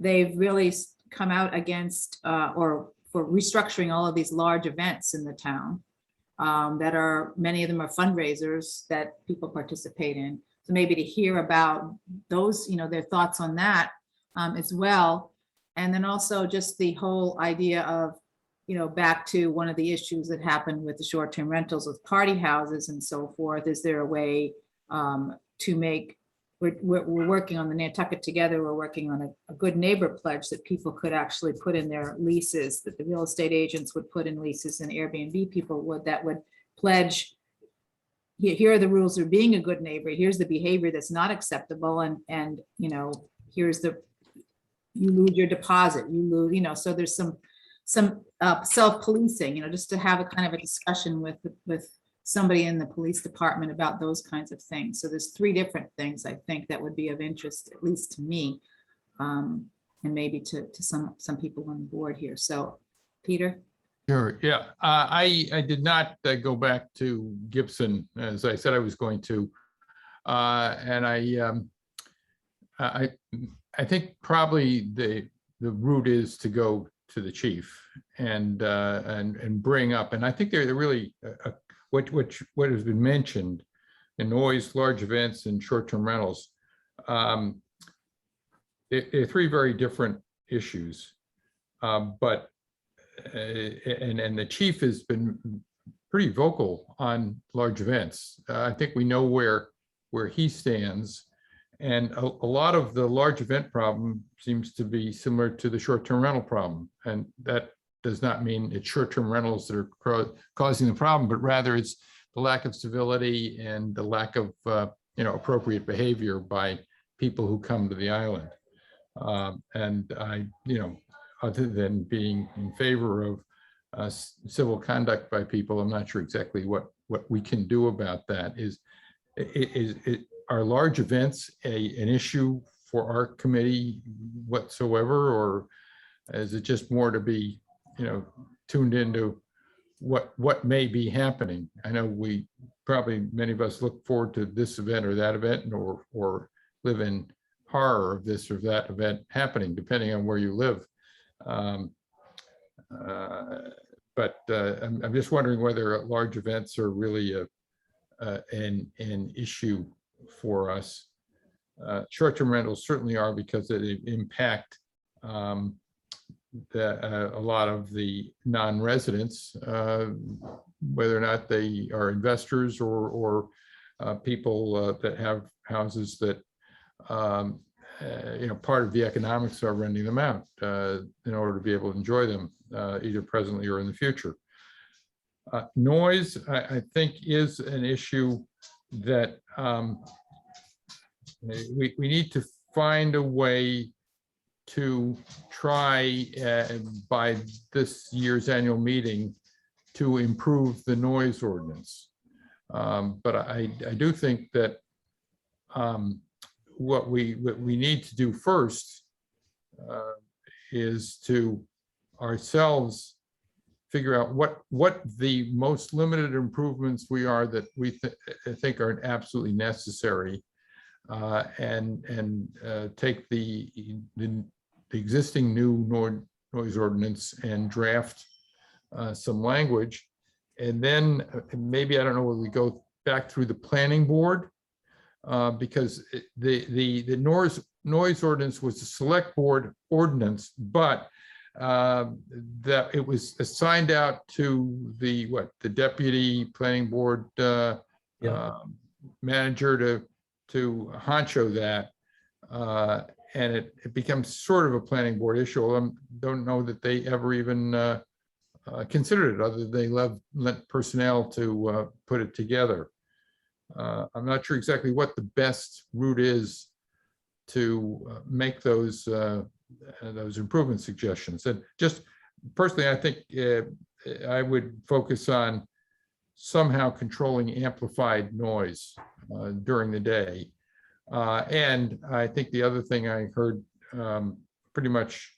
they've really come out against, or for restructuring all of these large events in the town, that many of them are fundraisers that people participate in. So maybe to hear about those, their thoughts on that as well. And then also just the whole idea of, back to one of the issues that happened with the short-term rentals with party houses and so forth. Is there a way to make, we're working on the Nantucket Together, we're working on a good neighbor pledge that people could actually put in their leases, that the real estate agents would put in leases, and Airbnb people would pledge, here are the rules of being a good neighbor, here's the behavior that's not acceptable, and here's you lose your deposit, you lose, so there's some self-policing, just to have a kind of a discussion with somebody in the police department about those kinds of things. So there's 3 different things I think that would be of interest, at least to me, and maybe to some people on the board here. So, Peter? Sure, yeah. I did not go back to Gibson, as I said I was going to. And I think probably the route is to go to the chief and bring up, and I think they're really what has been mentioned, the noise, large events, and short-term rentals. They're 3 very different issues, but the chief has been pretty vocal on large events. I think we know where he stands, and a lot of the large event problem seems to be similar to the short-term rental problem, and that does not mean it's short-term rentals that are causing the problem, but rather it's the lack of civility and the lack of appropriate behavior by people who come to the island. And I, other than being in favor of civil conduct by people, I'm not sure exactly what we can do about that. Are large events an issue for our committee whatsoever, or is it just more to be tuned into what may be happening? I know many of us look forward to this event or that event, or live in horror of this or that event happening, depending on where you live. But I'm just wondering whether large events are really an issue for us. Short-term rentals certainly are, because they impact a lot of the non-residents, whether or not they are investors or people that have houses that part of the economics are renting them out in order to be able to enjoy them either presently or in the future. Noise, I think, is an issue that we need to find a way to try by this year's annual meeting to improve the noise ordinance. But I do think that what we need to do first is to ourselves figure out what the most limited improvements we are that we think are absolutely necessary, and take the existing new noise ordinance and draft some language, and then maybe, I don't know, whether we go back through the planning board, because the noise ordinance was a select board ordinance, but that it was assigned out to the deputy planning board manager to honcho that, and it becomes sort of a planning board issue. I don't know that they ever even considered it, other than they lent personnel to put it together. I'm not sure exactly what the best route is to make those improvement suggestions. And just personally, I think I would focus on somehow controlling amplified noise during the day. And I think the other thing I heard pretty much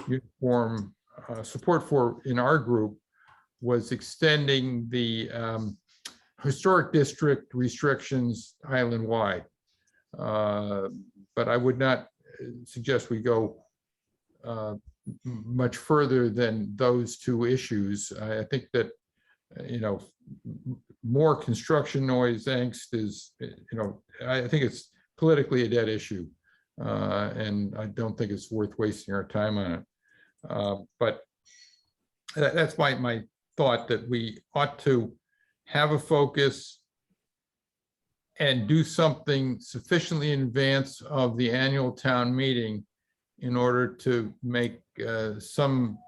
uniform support for in our group was extending the historic district restrictions island-wide. But I would not suggest we go much further than those two issues. I think that, more construction noise angst is, I think it's politically a dead issue. And I don't think it's worth wasting our time on it. But that's my thought, that we ought to have a focus and do something sufficiently in advance of the annual town meeting in order to make some,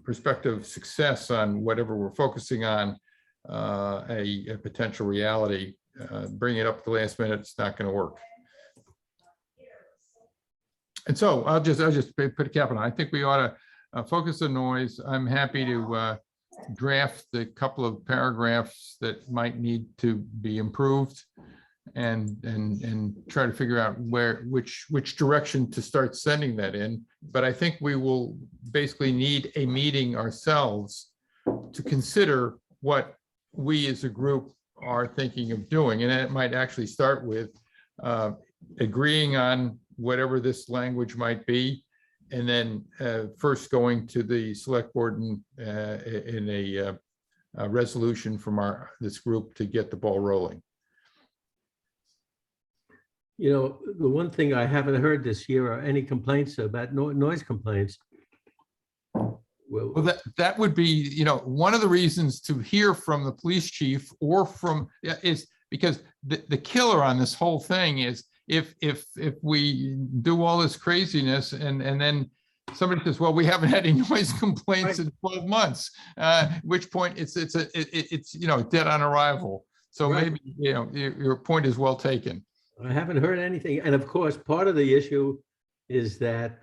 prospective success on whatever we're focusing on a potential reality. Bring it up at the last minute, it's not going to work. And so I'll just put a cap on it. I think we ought to focus on noise. I'm happy to draft the couple of paragraphs that might need to be improved and try to figure out which direction to start sending that in. But I think we will basically need a meeting ourselves to consider what we as a group are thinking of doing. And it might actually start with agreeing on whatever this language might be, and then first going to the select board in a resolution from this group to get the ball rolling. The one thing I haven't heard this year are any complaints about noise complaints. Well, that would be, one of the reasons to hear from the police chief or from, is because the killer on this whole thing is if we do all this craziness and then somebody says, well, we haven't had any noise complaints in 12 months, at which point it's dead on arrival. So maybe, your point is well taken. I haven't heard anything. And of course, part of the issue is that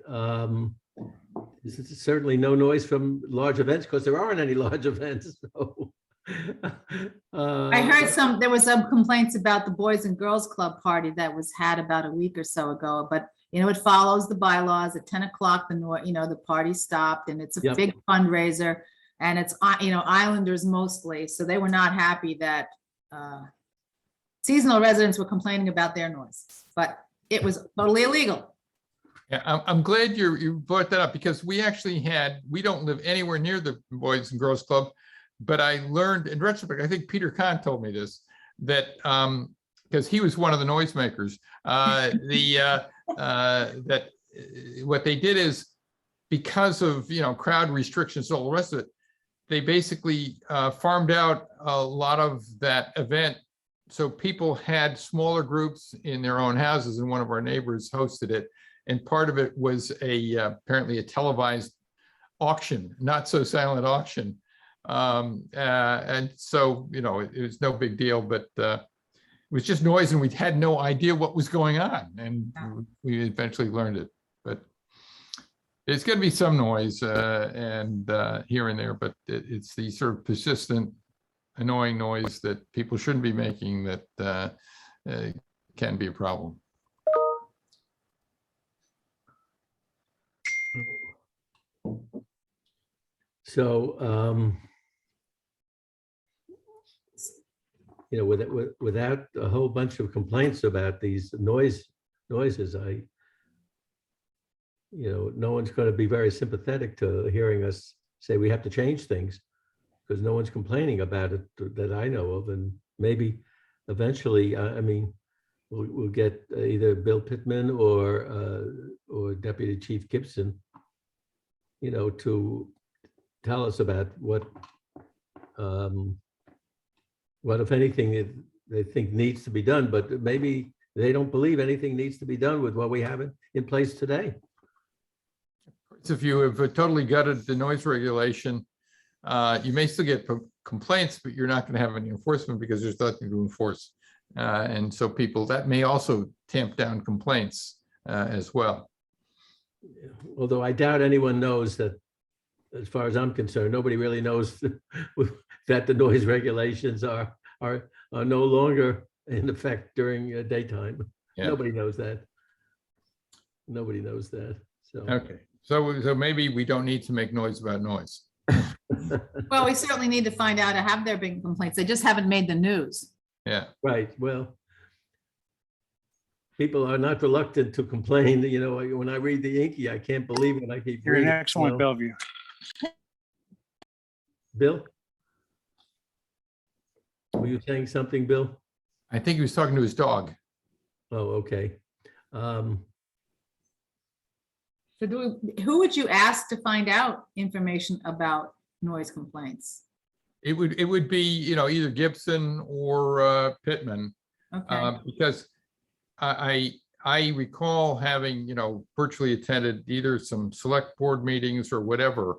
there's certainly no noise from large events because there aren't any large events. So, I heard there was some complaints about the Boys and Girls Club party that was had about a week or so ago, but it follows the bylaws. At 10 o'clock, the party stopped, and it's a big fundraiser, and it's Islanders mostly, so they were not happy that seasonal residents were complaining about their noise, but it was totally illegal. Yeah, I'm glad you brought that up, because we don't live anywhere near the Boys and Girls Club, but I learned in retrospect, I think Peter Kahn told me this, that because he was one of the noisemakers, that what they did is, because of crowd restrictions, all the rest of it, they basically farmed out a lot of that event. So people had smaller groups in their own houses, and one of our neighbors hosted it. And part of it was apparently a televised auction, not so silent auction. And so, it was no big deal, but it was just noise, and we had no idea what was going on. And we eventually learned it. But it's going to be some noise and here and there, but it's the sort of persistent, annoying noise that people shouldn't be making that can be a problem. So, without a whole bunch of complaints about these noises, no one's going to be very sympathetic to hearing us say we have to change things, because no one's complaining about it that I know of. And maybe eventually, we'll get either Bill Pittman or Deputy Chief Gibson, to tell us about what if anything they think needs to be done, but maybe they don't believe anything needs to be done with what we have in place today. So if you have totally gutted the noise regulation, you may still get complaints, but you're not going to have any enforcement because there's nothing to enforce. And so that may also tamp down complaints as well. Although I doubt anyone knows that as far as I'm concerned, nobody really knows that the noise regulations are no longer in effect during daytime. Yeah. Nobody knows that. Nobody knows that, so. Okay, so maybe we don't need to make noise about noise. Well, we certainly need to find out, have there been complaints? They just haven't made the news. Yeah, Right, well, people are not reluctant to complain, you know, when I read the Inky, I can't believe it, I keep You're an reading. excellent Well, Bellevue. Bill? Were you saying something, Bill? I think he was talking to his dog. Oh, okay. So who would you ask to find out information about noise complaints? It would be, you know, either Gibson or Pittman, Okay, because I recall having, you know, virtually attended either some select board meetings or whatever,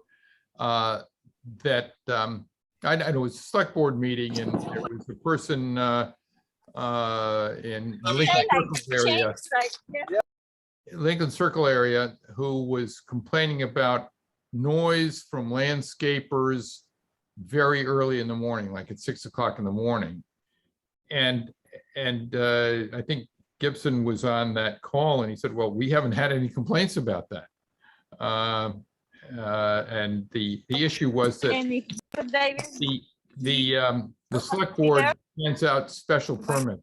that I know it was a select board meeting and there was a person in Lincoln Circle area who was complaining about noise from landscapers very early in the morning, like at 6 o'clock in the morning. And I think Gibson was on that call and he said, well, we haven't had any complaints about that. And the issue was that the select board sends out special permits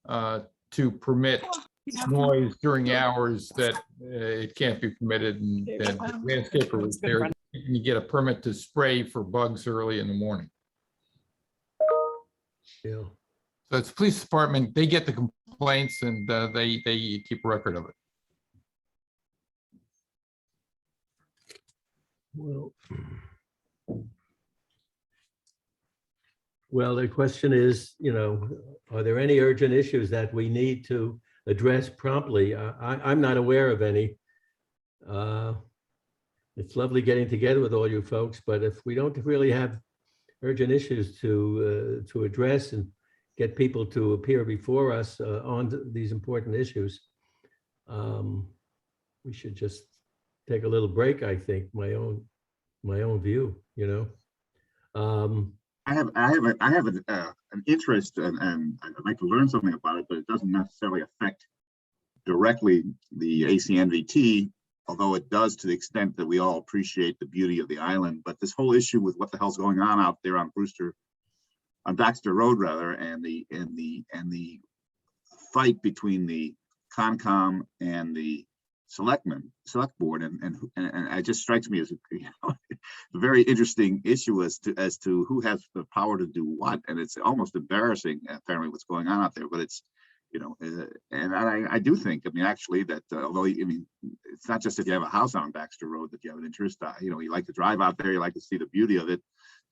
to permit noise during hours that it can't be permitted, and the landscaper was there. You get a permit to spray for bugs early in the morning. Yeah. So it's police department, they get the complaints and they keep a record of it. Well, the question is, you know, are there any urgent issues that we need to address promptly? I'm not aware of any. It's lovely getting together with all you folks, but if we don't really have urgent issues to address and get people to appear before us on these important issues, we should just take a little break, I think, my own view, you know. I have an interest and I'd like to learn something about it, but it doesn't necessarily affect directly the ACNVT, although it does to the extent that we all appreciate the beauty of the island. But this whole issue with what the hell's going on out there on Baxter Road rather, and the fight between the Concom and the select board, and it just strikes me as a very interesting issue as to who has the power to do what, and it's almost embarrassing apparently what's going on out there. But it's, you know, and I do think, I mean, actually that although, I mean, it's not just if you have a house on Baxter Road that you have an interest, you know, you like to drive out there, you like to see the beauty of it,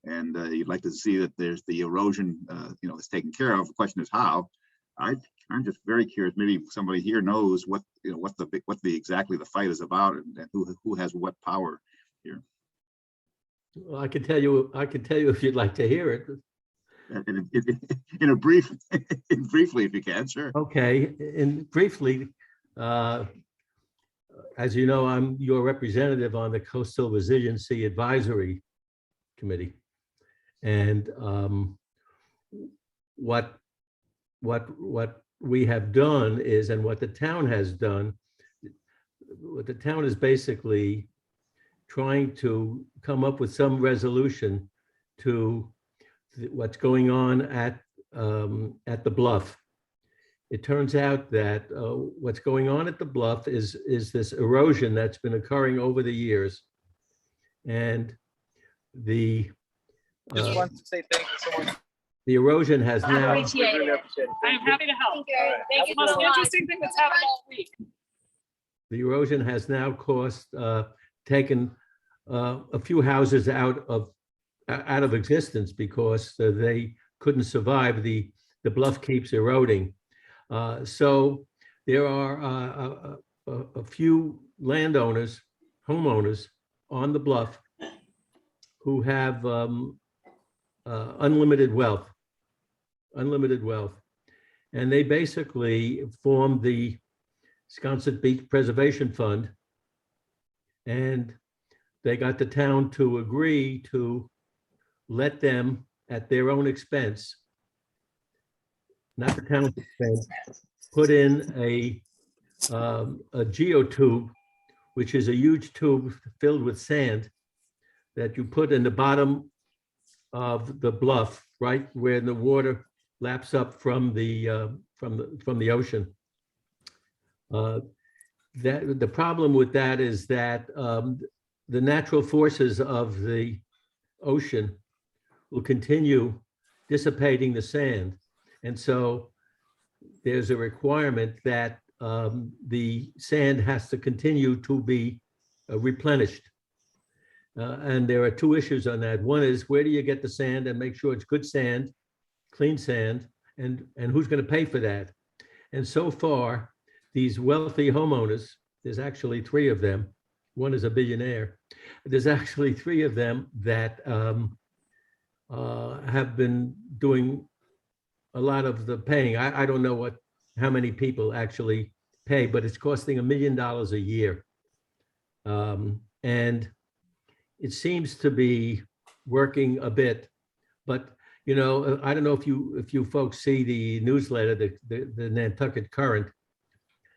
and you'd like to see that there's the erosion, you know, that's taken care of. The question is how. I'm just very curious. Maybe somebody here knows what, you know, what the exactly the fight is about, and who has what power here. Well, I can tell you if you'd like to hear it. In a briefly, if you can, sure. Okay, and briefly, as you know, I'm your representative on the Coastal Resiliency Advisory Committee, and what we have done is, and what the town has done, what the town is basically trying to come up with some resolution to what's going on at the bluff. It turns out that what's going on at the bluff is this erosion that's been occurring over the years, and the Just want to say thank you so much. the erosion has now Appreciate it. I'm happy to help. Thank you. Most interesting thing that's happened all week. the erosion has now taken a few houses out of existence because they couldn't survive. The bluff keeps eroding. So there are a few landowners, homeowners on the bluff who have unlimited wealth. And they basically formed the Sconset Beach Preservation Fund. And they got the town to agree to let them, at their own expense, not the town's expense, put in a geotube, which is a huge tube filled with sand that you put in the bottom of the bluff, right where the water laps up from the ocean. That the problem with that is that the natural forces of the ocean will continue dissipating the sand, and so there's a requirement that the sand has to continue to be replenished. And there are two issues on that. One is, where do you get the sand and make sure it's good sand, clean sand, and who's going to pay for that? And so far, these wealthy homeowners, there's actually three of them. One is a billionaire. There's actually three of them that have been doing a lot of the paying. I don't know how many people actually pay, but it's costing $1 million a year. And it seems to be working a bit, but you know, I don't know if you folks see the newsletter, the Nantucket Current.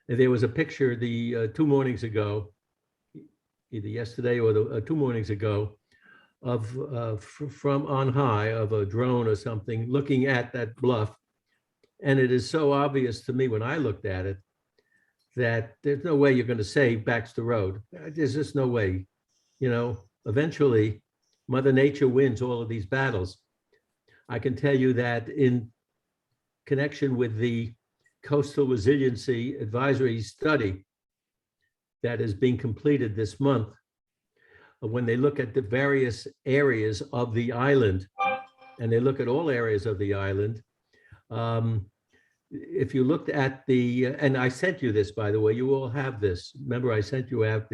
There was a picture 2 mornings ago, either yesterday or 2 mornings ago, of from on high of a drone or something looking at that bluff. And it is so obvious to me when I looked at it that there's no way you're going to save Baxter Road. There's just no way. You know, eventually Mother Nature wins all of these battles. I can tell you that in connection with the Coastal Resiliency Advisory Study that is being completed this month, when they look at the various areas of the island, and they look at all areas of the island, if you looked at the, and I sent you this, by the way, you all have this. Remember, I sent you out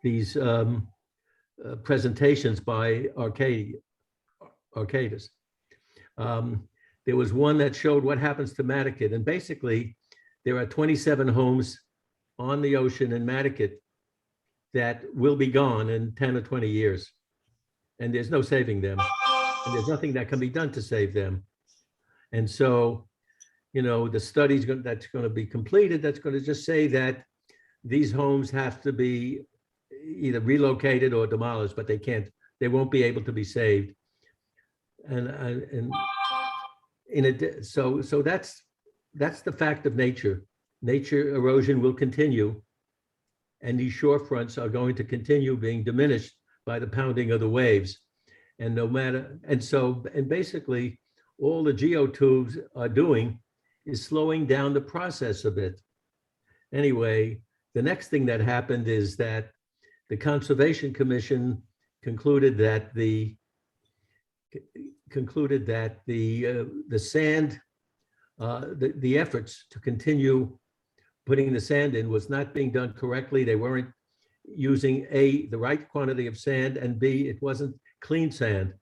these presentations by Arcadis. There was one that showed what happens to Nantucket, and basically there are 27 homes on the ocean in Nantucket that will be gone in 10 or 20 years, and there's no saving them, and there's nothing that can be done to save them. And so, you know, the study's that's going to be completed, that's going to just say that these homes have to be either relocated or demolished, but they won't be able to be saved. So that's the fact of nature. Nature erosion will continue, and these shore fronts are going to continue being diminished by the pounding of the waves. And basically all the geotubes are doing is slowing down the process a bit. Anyway, the next thing that happened is that the Conservation Commission concluded that the sand, the efforts to continue putting the sand in was not being done correctly. They weren't using A, the right quantity of sand, and B, it wasn't clean sand.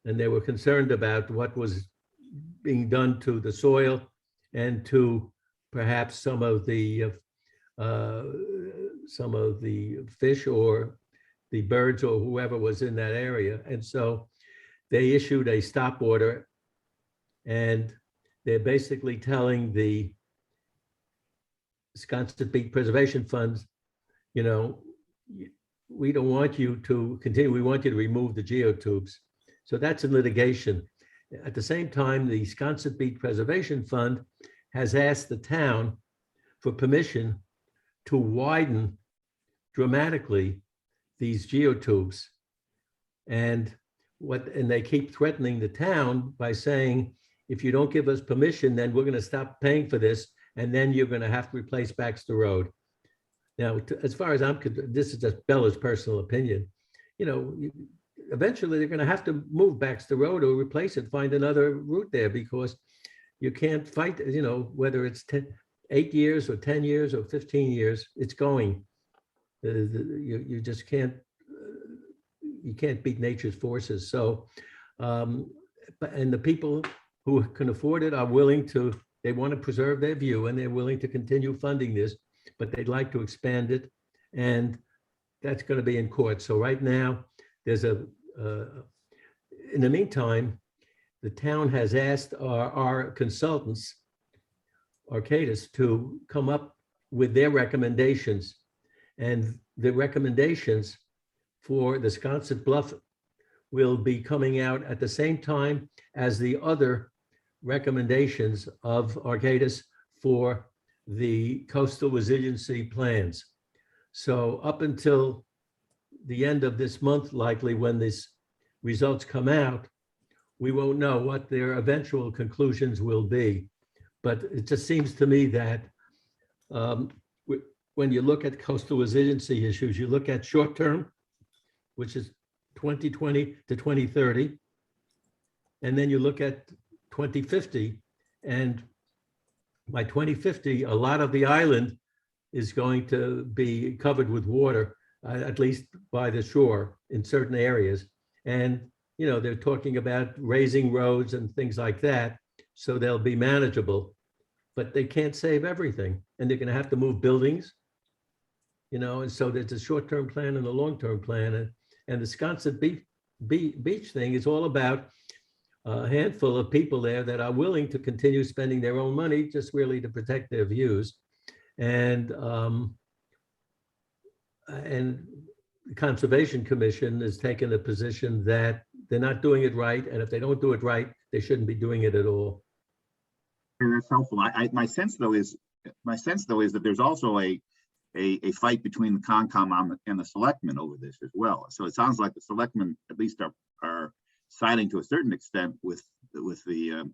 And they were concerned about what was being done to the soil and to perhaps some of the fish or the birds or whoever was in that area. And so they issued a stop order, and they're basically telling the Sconset Beach Preservation Funds, you know, we don't want you to continue, we want you to remove the geotubes. So that's in litigation. At the same time, the Sconset Beach Preservation Fund has asked the town for permission to widen dramatically these geotubes. And they keep threatening the town by saying, if you don't give us permission, then we're going to stop paying for this, and then you're going to have to replace Baxter Road. Now, as far as I'm concerned, this is just Bella's personal opinion. You know, eventually they're going to have to move Baxter Road or replace it, find another route there, because you can't fight, you know, whether it's 8 years or 10 years or 15 years, it's going. You just can't, you can't beat nature's forces. So, and the people who can afford it are willing to, they want to preserve their view, and they're willing to continue funding this, but they'd like to expand it. And that's going to be in court. So right now, there's in the meantime, the town has asked our consultants, Arcadis, to come up with their recommendations. And the recommendations for the Sconset Bluff will be coming out at the same time as the other recommendations of Arcadis for the coastal resiliency plans. So up until the end of this month, likely when these results come out, we won't know what their eventual conclusions will be. But it just seems to me that when you look at coastal resiliency issues, you look at short term, which is 2020 to 2030, and then you look at 2050, and by 2050, a lot of the island is going to be covered with water, at least by the shore in certain areas. And, you know, they're talking about raising roads and things like that, so they'll be manageable, but they can't save everything. And they're gonna have to move buildings, you know, and so there's a short-term plan and a long-term plan. And the Sconset Beach thing is all about a handful of people there that are willing to continue spending their own money, just really to protect their views. And the Conservation Commission has taken a position that they're not doing it right, and if they don't do it right, they shouldn't be doing it at all. And that's helpful. My sense though is that there's also a fight between the Concom and the selectmen over this as well. So it sounds like the selectmen at least are siding to a certain extent with the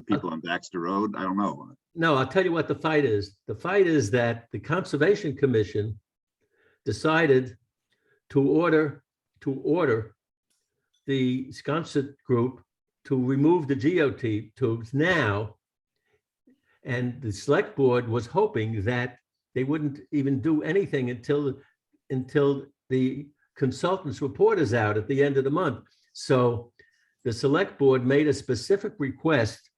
people on Baxter Road. I don't know. No, I'll tell you what the fight is. The fight is that the Conservation Commission decided to order the Sconset group to remove the geotubes now. And the select board was hoping that they wouldn't even do anything until the consultant's report is out at the end of the month. So the select board made a specific request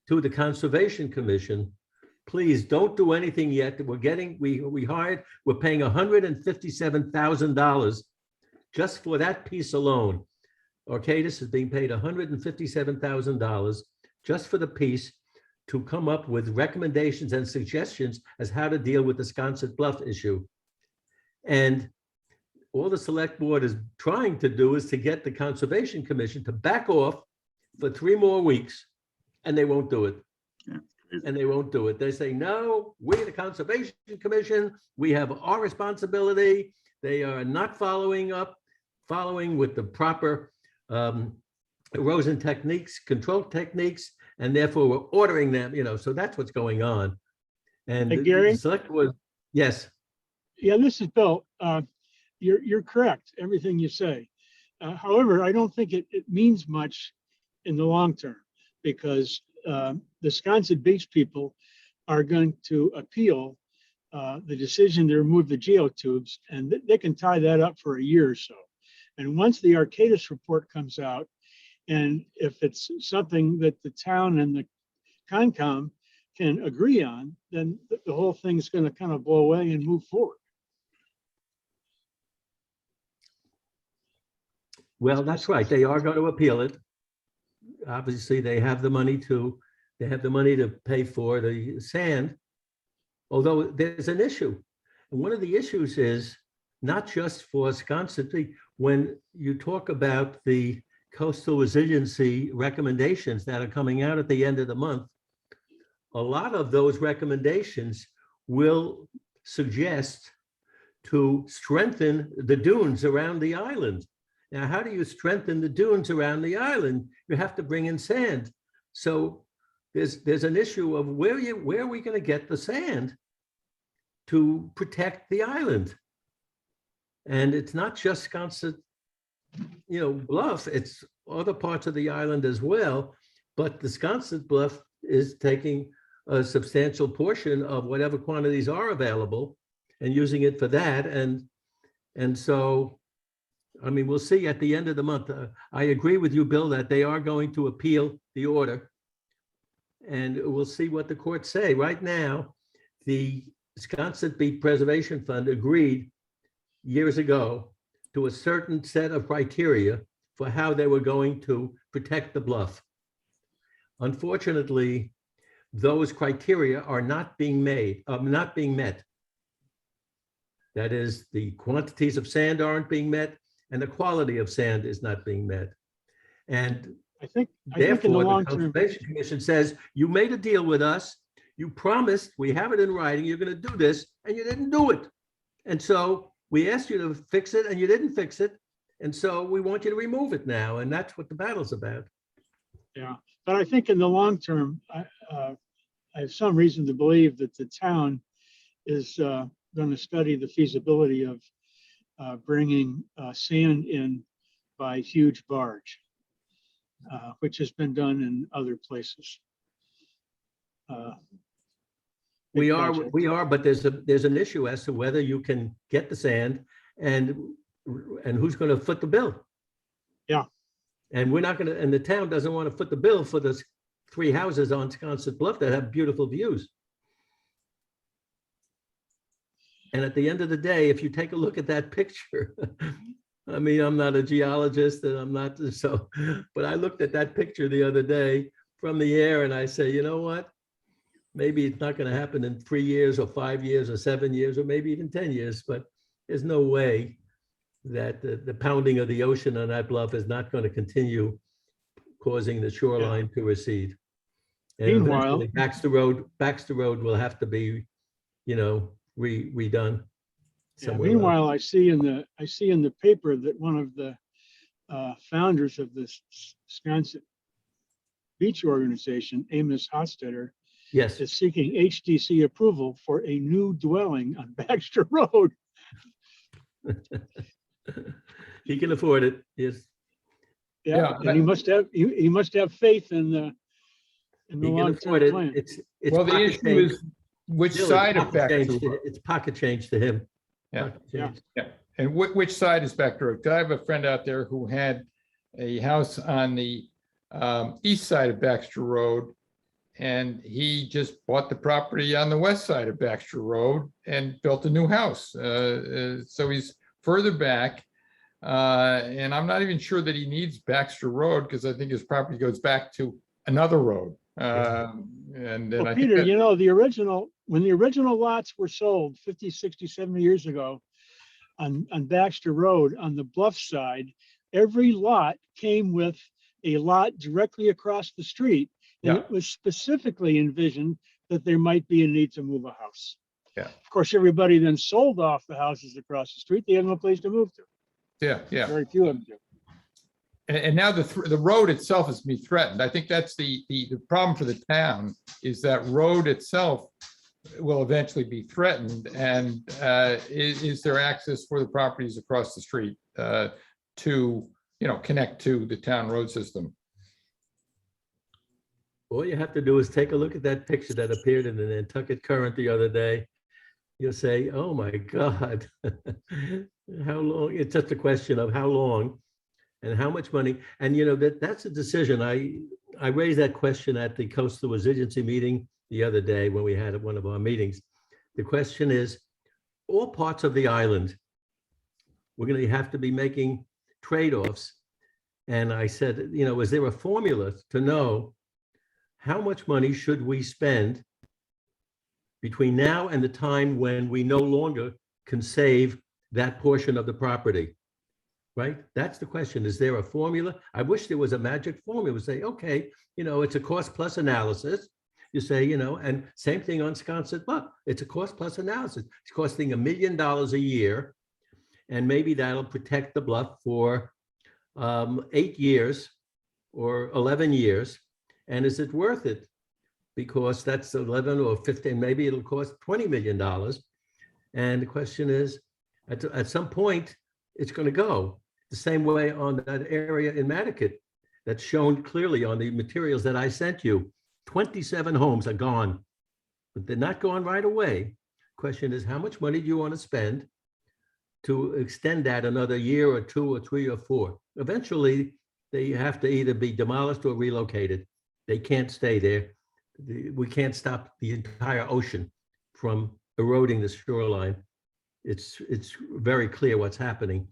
to the Conservation Commission. Please don't do anything yet. We're paying $157,000 just for that piece alone. Arcadis is being paid $157,000 just for the piece to come up with recommendations and suggestions as how to deal with the Sconset Bluff issue. And all the select board is trying to do is to get the Conservation Commission to back off for 3 more weeks, and they won't do it. Yeah. And they won't do it. They say, no, we're the Conservation Commission. We have our responsibility. They are not following with the proper erosion techniques, control techniques, and therefore we're ordering them, you know, so that's what's going on. And Hey, Gary? the select board, yes. Yeah, this is Bill. You're correct, everything you say. However, I don't think it means much in the long term, because the Sconset Beach people are going to appeal the decision to remove the geotubes, and they can tie that up for a year or so. And once the Arcadis report comes out, and if it's something that the town and the Concom can agree on, then the whole thing is going to kind of blow away and move forward. Well, that's right. They are going to appeal it. Obviously, they have the money to pay for the sand, although there's an issue. And one of the issues is not just for Sconset. When you talk about the coastal resiliency recommendations that are coming out at the end of the month, a lot of those recommendations will suggest to strengthen the dunes around the island. Now, how do you strengthen the dunes around the island? You have to bring in sand. So there's an issue of where are we going to get the sand to protect the island? And it's not just Sconset, Bluff, it's other parts of the island as well. But the Sconset Bluff is taking a substantial portion of whatever quantities are available and using it for that. And so, I mean, we'll see at the end of the month. I agree with you, Bill, that they are going to appeal the order. And we'll see what the courts say. Right now, the Sconset Beach Preservation Fund agreed years ago to a certain set of criteria for how they were going to protect the bluff. Unfortunately, those criteria are not being met. That is, the quantities of sand aren't being met and the quality of sand is not being met. And I think in the therefore, long the term, Conservation Commission says, you made a deal with us, you promised, we have it in writing, you're gonna do this, and you didn't do it. And so we asked you to fix it and you didn't fix it. And so we want you to remove it now. And that's what the battle's about. yeah, but I think in the long term, I have some reason to believe that the town is going to study the feasibility of bringing sand in by huge barge, which has been done in other places. We Big are, project. but there's an issue as to whether you can get the sand and who's gonna foot the bill. Yeah. And we're not gonna, and the town doesn't want to foot the bill for the 3 houses on Sconset Bluff that have beautiful views. And at the end of the day, if you take a look at that picture, I mean, I'm not a geologist and I'm not so, but I looked at that picture the other day from the air and I say, you know what? Maybe it's not going to happen in 3 years or 5 years or 7 years or maybe even 10 years, but there's no way that the pounding of the ocean on that bluff is not going to continue causing the shoreline to recede. And Meanwhile- eventually Baxter Road will have to be, redone. Yeah, somewhere meanwhile, I see in the paper that one of the founders of this Sconset Beach organization, Amos Hofstetter, Yes, is seeking HDC approval for a new dwelling on Baxter Road. he can afford it. Yes, Yeah, Yeah, and he must have faith in the he can long-term afford it. plan. It's Well, the pocket issue change. is which Still, side it's of pocket Baxter change Road? to- It's pocket change to him. Yeah. Pocket Yeah. change. Yeah, and which side is Baxter Road? 'Cause I have a friend out there who had a house on the east side of Baxter Road. And he just bought the property on the west side of Baxter Road and built a new house. So he's further back. And I'm not even sure that he needs Baxter Road because I think his property goes back to another road. And then Well, I think Peter, that, when the original lots were sold 50, 60, 70 years ago on Baxter Road, on the bluff side, every lot came with a lot directly across the street. And Yeah. it was specifically envisioned that there might be a need to move a house. Yeah. Of course, everybody then sold off the houses across the street. They had no place to move to. yeah. Very few of them do. And now the road itself is being threatened. I think that's the problem for the town is that road itself will eventually be threatened. And is there access for the properties across the street to, connect to the town road system? All you have to do is take a look at that picture that appeared in the Nantucket Current the other day. You'll say, oh my God, how long? It's just a question of how long and how much money. And that's a decision. I raised that question at the Coastal Resiliency meeting the other day when we had one of our meetings. The question is, all parts of the island, we're going to have to be making trade-offs. And I said, is there a formula to know how much money should we spend between now and the time when we no longer can save that portion of the property? Right? That's the question. Is there a formula? I wish there was a magic formula. Say, okay, it's a cost plus analysis. You say, and same thing on Sconset Bluff. It's a cost plus analysis. It's costing $1 million a year. And maybe that'll protect the bluff for 8 years or 11 years. And is it worth it? Because that's 11 or 15, maybe it'll cost $20 million. And the question is, at some point, it's going to go. The same way on that area in Nantucket that's shown clearly on the materials that I sent you. 27 homes are gone, but they're not gone right away. Question is, how much money do you want to spend to extend that another year or 2 or 3 or 4? Eventually, they have to either be demolished or relocated. They can't stay there. We can't stop the entire ocean from eroding the shoreline. it's very clear what's happening.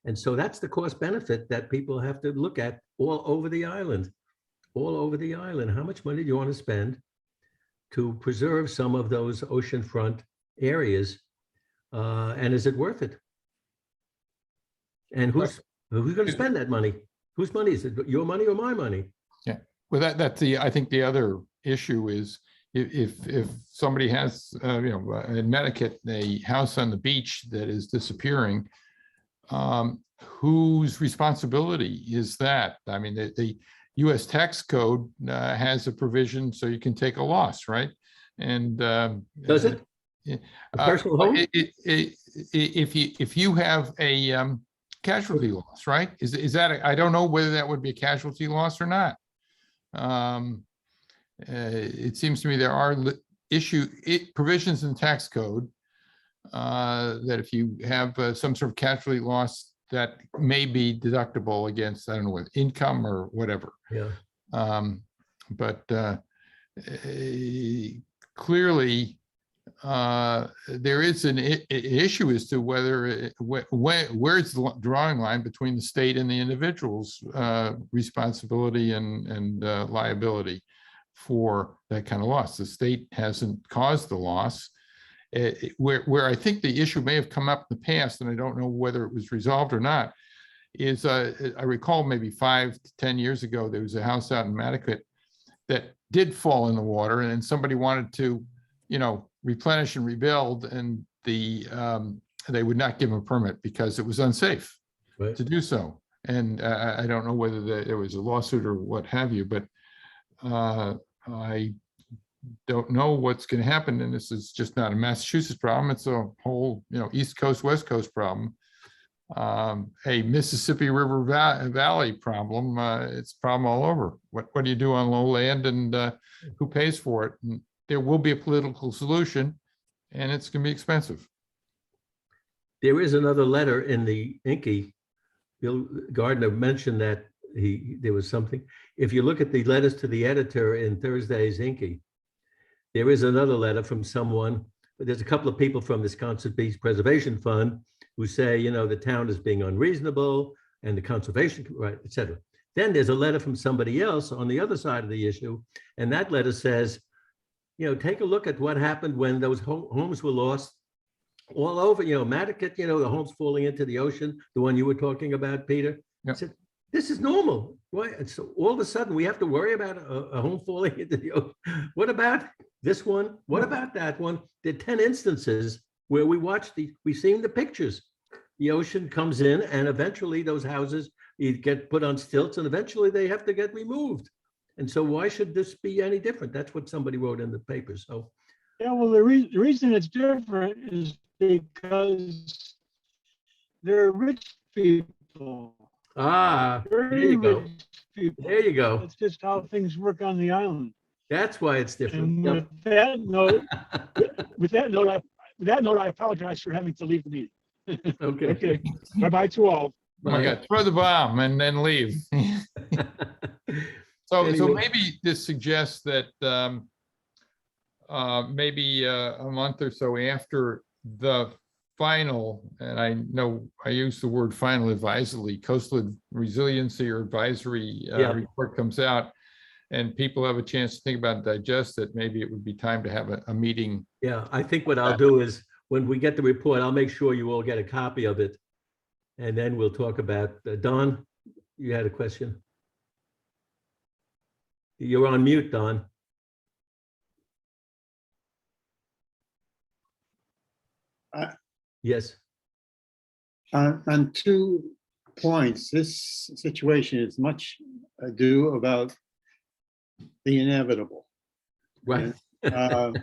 And so that's the cost benefit that people have to look at all over the island, all over the island. How much money do you want to spend to preserve some of those oceanfront areas? And is it worth it? And who's going to spend that money? Whose money is it? Your money or my money? Yeah, well, I think the other issue is if somebody has, in Nantucket, a house on the beach that is disappearing, whose responsibility is that? I mean, the US tax code has a provision so you can take a loss, right? And does it? A personal home? If you have a casualty loss, right? Is that I don't know whether that would be a casualty loss or not. It seems to me there are provisions in the tax code that if you have some sort of casualty loss that may be deductible against, I don't know, what income or whatever. Yeah. But clearly, there is an issue as to whether where's the drawing line between the state and the individual's responsibility and liability for that kind of loss. The state hasn't caused the loss. Where I think the issue may have come up in the past, and I don't know whether it was resolved or not, is I recall maybe 5 to 10 years ago, there was a house out in Nantucket that did fall in the water, and then somebody wanted to, replenish and rebuild, and they would not give them a permit because it was unsafe to do so. And I don't know whether there was a lawsuit or what have you, but I don't know what's going to happen. And this is just not a Massachusetts problem. It's a whole, East Coast, West Coast problem. A Mississippi River Valley problem. It's a problem all over. What do you do on low land, and who pays for it? And there will be a political solution, and it's going to be expensive. There is another letter in the Inky. Bill Gardner mentioned that there was something. If you look at the letters to the editor in Thursday's Inky, there is another letter from someone. There's a couple of people from Wisconsin Beach Preservation Fund who say, the town is being unreasonable and the conservation right, et cetera. Then there's a letter from somebody else on the other side of the issue, and that letter says, take a look at what happened when those homes were lost all over, Nantucket, the homes falling into the ocean, the one you were talking about, Peter. Yep. Said, this is normal. Why? And so all of a sudden we have to worry about a home falling into the ocean. What about this one? What about that one? There are 10 instances where we've seen the pictures. The ocean comes in, and eventually those houses get put on stilts, and eventually they have to get removed. And so why should this be any different? That's what somebody wrote in the paper. So, yeah, well, the reason it's different is because they're rich people. there you go. People. There you go. That's just how things work on the island. That's why it's different. And Yep. with that note, I apologize for having to leave the meeting. Okay. Okay. Bye-bye to all. Oh my God, throw the bomb and then leave. So Anyway. maybe this suggests that maybe a month or so after the final, and I know I use the word final advisedly, coastal resiliency or advisory report comes out, and people have a chance to think about and digest it, maybe it would be time to have a meeting. Yeah, I think what I'll do is when we get the report, I'll make sure you all get a copy of it. And then we'll talk about, Don, you had a question? You're on mute, Don. Yes. On 2 points, this situation is much ado about the inevitable. Right. At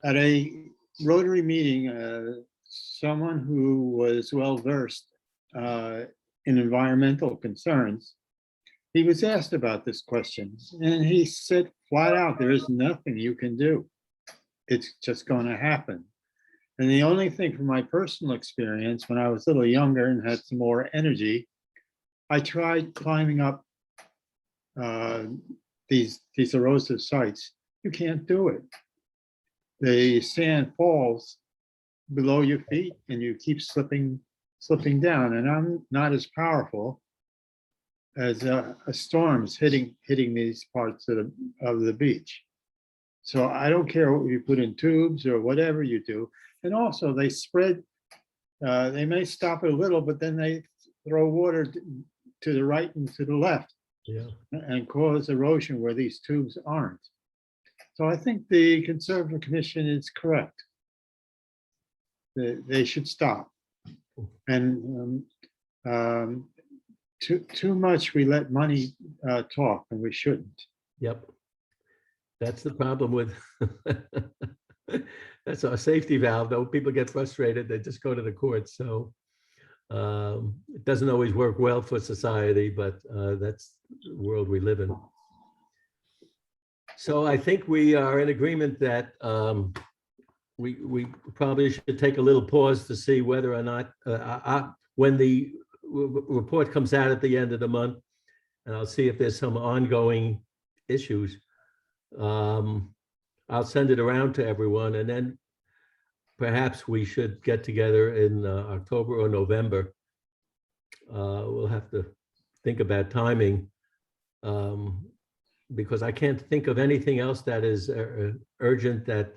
a Rotary meeting, someone who was well-versed in environmental concerns, he was asked about this question, and he said flat out, there is nothing you can do. It's just going to happen. And the only thing from my personal experience, when I was a little younger and had some more energy, I tried climbing up these erosive sites. You can't do it. The sand falls below your feet and you keep slipping down. And I'm not as powerful as storms hitting these parts of the beach. So I don't care what you put in tubes or whatever you do. And also they spread, they may stop it a little, but then they throw water to the right and to the left. Yeah. And cause erosion where these tubes aren't. So I think the Conservative Commission is correct. They should stop. And too much we let money talk, and we shouldn't. Yep. That's the problem with, that's our safety valve, though. People get frustrated, they just go to the courts. So it doesn't always work well for society, but that's the world we live in. So I think we are in agreement that we probably should take a little pause to see whether or not, when the report comes out at the end of the month, and I'll see if there's some ongoing issues. I'll send it around to everyone, and then perhaps we should get together in October or November. We'll have to think about timing, because I can't think of anything else that is urgent that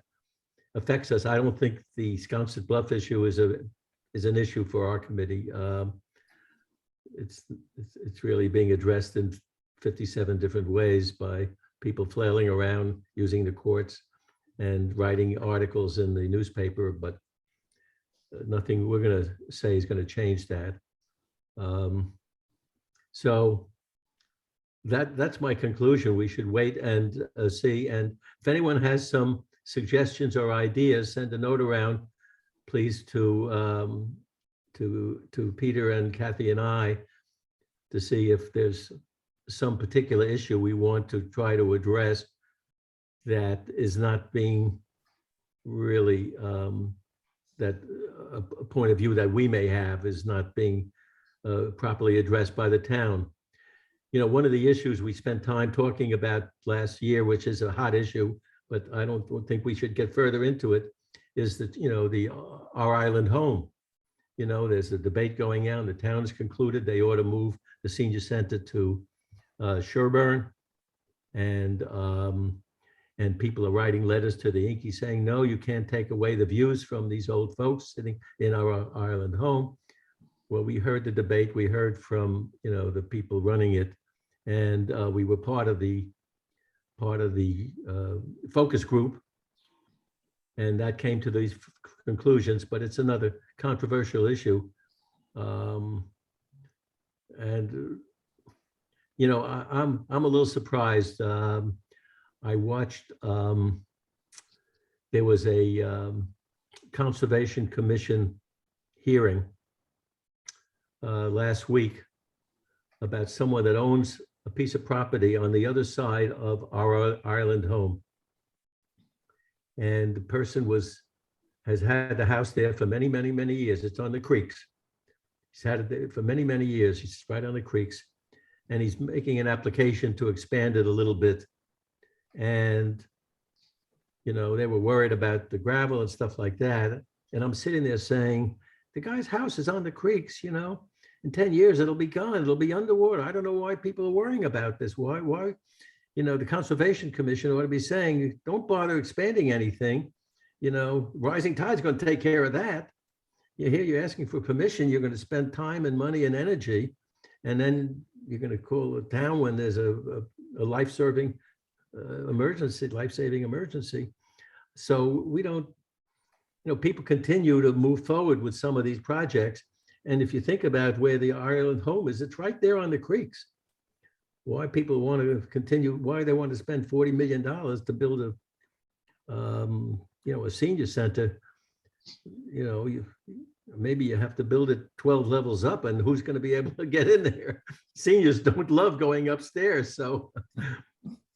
affects us. I don't think the Sconset Bluff issue is an issue for our committee. It's really being addressed in 57 different ways by people flailing around using the courts and writing articles in the newspaper, but nothing we're going to say is going to change that. So that's my conclusion. We should wait and see. And if anyone has some suggestions or ideas, send a note around, please, to Peter and Kathy and I, to see if there's some particular issue we want to try to address that is not being really, that a point of view that we may have is not being properly addressed by the town. You know, one of the issues we spent time talking about last year, which is a hot issue, but I don't think we should get further into it, is that, you know, our island home. You know, there's a debate going on. The town has concluded they ought to move the senior center to Sherburne, and people are writing letters to the Inky saying, no, you can't take away the views from these old folks sitting in our island home. Well, we heard the debate. We heard from, you know, the people running it, and we were part of the focus group, and that came to these conclusions. But it's another controversial issue, and you know, I'm a little surprised. I watched, there was a Conservation Commission hearing last week about someone that owns a piece of property on the other side of our island home. And the person has had the house there for many, many, many years. It's on the creeks. He's had it there for many, many years. He's right on the creeks. And he's making an application to expand it a little bit. And, you know, they were worried about the gravel and stuff like that. And I'm sitting there saying, the guy's house is on the creeks, you know, in 10 years, it'll be gone. It'll be underwater. I don't know why people are worrying about this. Why, you know, the Conservation Commission ought to be saying, don't bother expanding anything. You know, rising tide's going to take care of that. You're asking for permission. You're going to spend time and money and energy. And then you're going to call a town when there's a life-saving emergency. So we don't, you know, people continue to move forward with some of these projects. And if you think about where the island home is, it's right there on the creeks. Why people want to continue, why they want to spend $40 million to build a senior center, you know, maybe you have to build it 12 levels up, and who's going to be able to get in there? Seniors don't love going upstairs. So,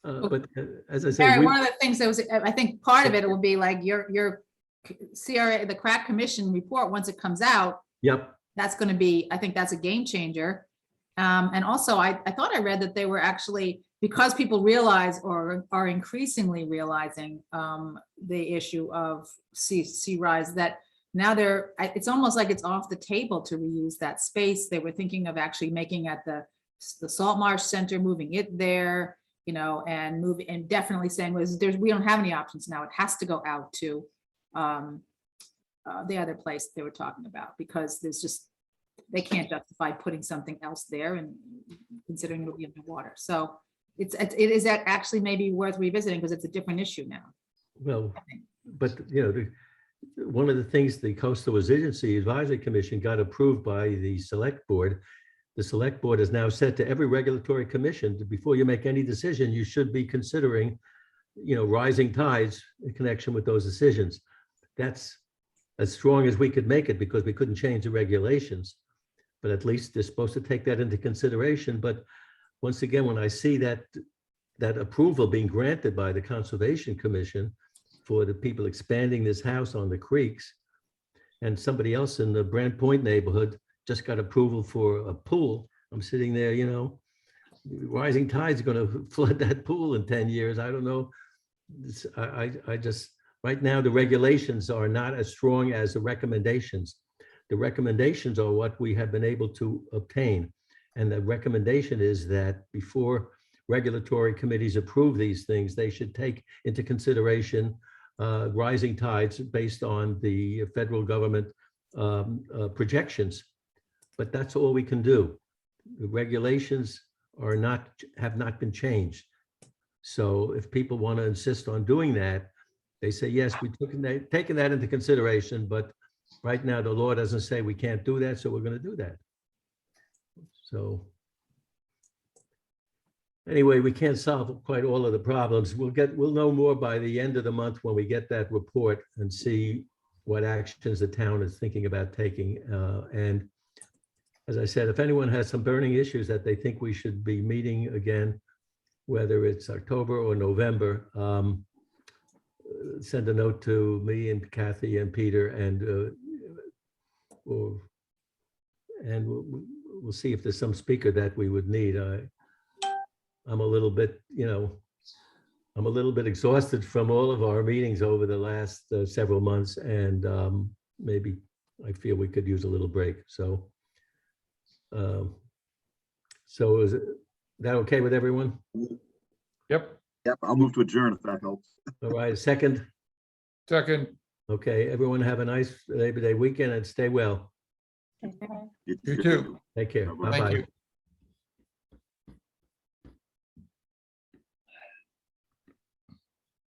but as I said, one of the things that was, I think part of it will be like your CRA, the crack commission report, once it comes out. Yep. That's going to be, I think that's a game changer. And also I thought I read that they were actually, because people realize or are increasingly realizing the issue of sea rise, that Now it's almost like it's off the table to reuse that space. They were thinking of actually making at the Salt Marsh Center, moving it there, and definitely saying we don't have any options now. It has to go out to the other place they were talking about, because they can't justify putting something else there and considering it'll be underwater. So it is actually maybe worth revisiting because it's a different issue now. Well, but one of the things the Coastal Resiliency Advisory Commission got approved by the Select Board. The Select Board has now said to every regulatory commission that before you make any decision, you should be considering, rising tides in connection with those decisions. That's as strong as we could make it because we couldn't change the regulations. But at least they're supposed to take that into consideration. But once again, when I see that approval being granted by the Conservation Commission for the people expanding this house on the creeks, and somebody else in the Brand Point neighborhood just got approval for a pool, I'm sitting there, rising tides are going to flood that pool in 10 years. I don't know. I just, right now, the regulations are not as strong as the recommendations. The recommendations are what we have been able to obtain. And the recommendation is that before regulatory committees approve these things, they should take into consideration rising tides based on the federal government projections. But that's all we can do. The regulations have not been changed. So if people want to insist on doing that, they say, yes, we've taken that into consideration, but right now the law doesn't say we can't do that, so we're going to do that. So anyway, we can't solve quite all of the problems. We'll know more by the end of the month when we get that report and see what actions the town is thinking about taking. And as I said, if anyone has some burning issues that they think we should be meeting again, whether it's October or November, send a note to me and Kathy and Peter, and we'll see if there's some speaker that we would need. I'm a little bit, I'm a little bit exhausted from all of our meetings over the last several months, and maybe I feel we could use a little break. So is that okay with everyone? Yep. Yep, I'll move to adjourn if that helps. All right, second. Okay, everyone have a nice Labor Day weekend and stay well. You You too. Take care. Bye-bye. Bye-bye. Thank you.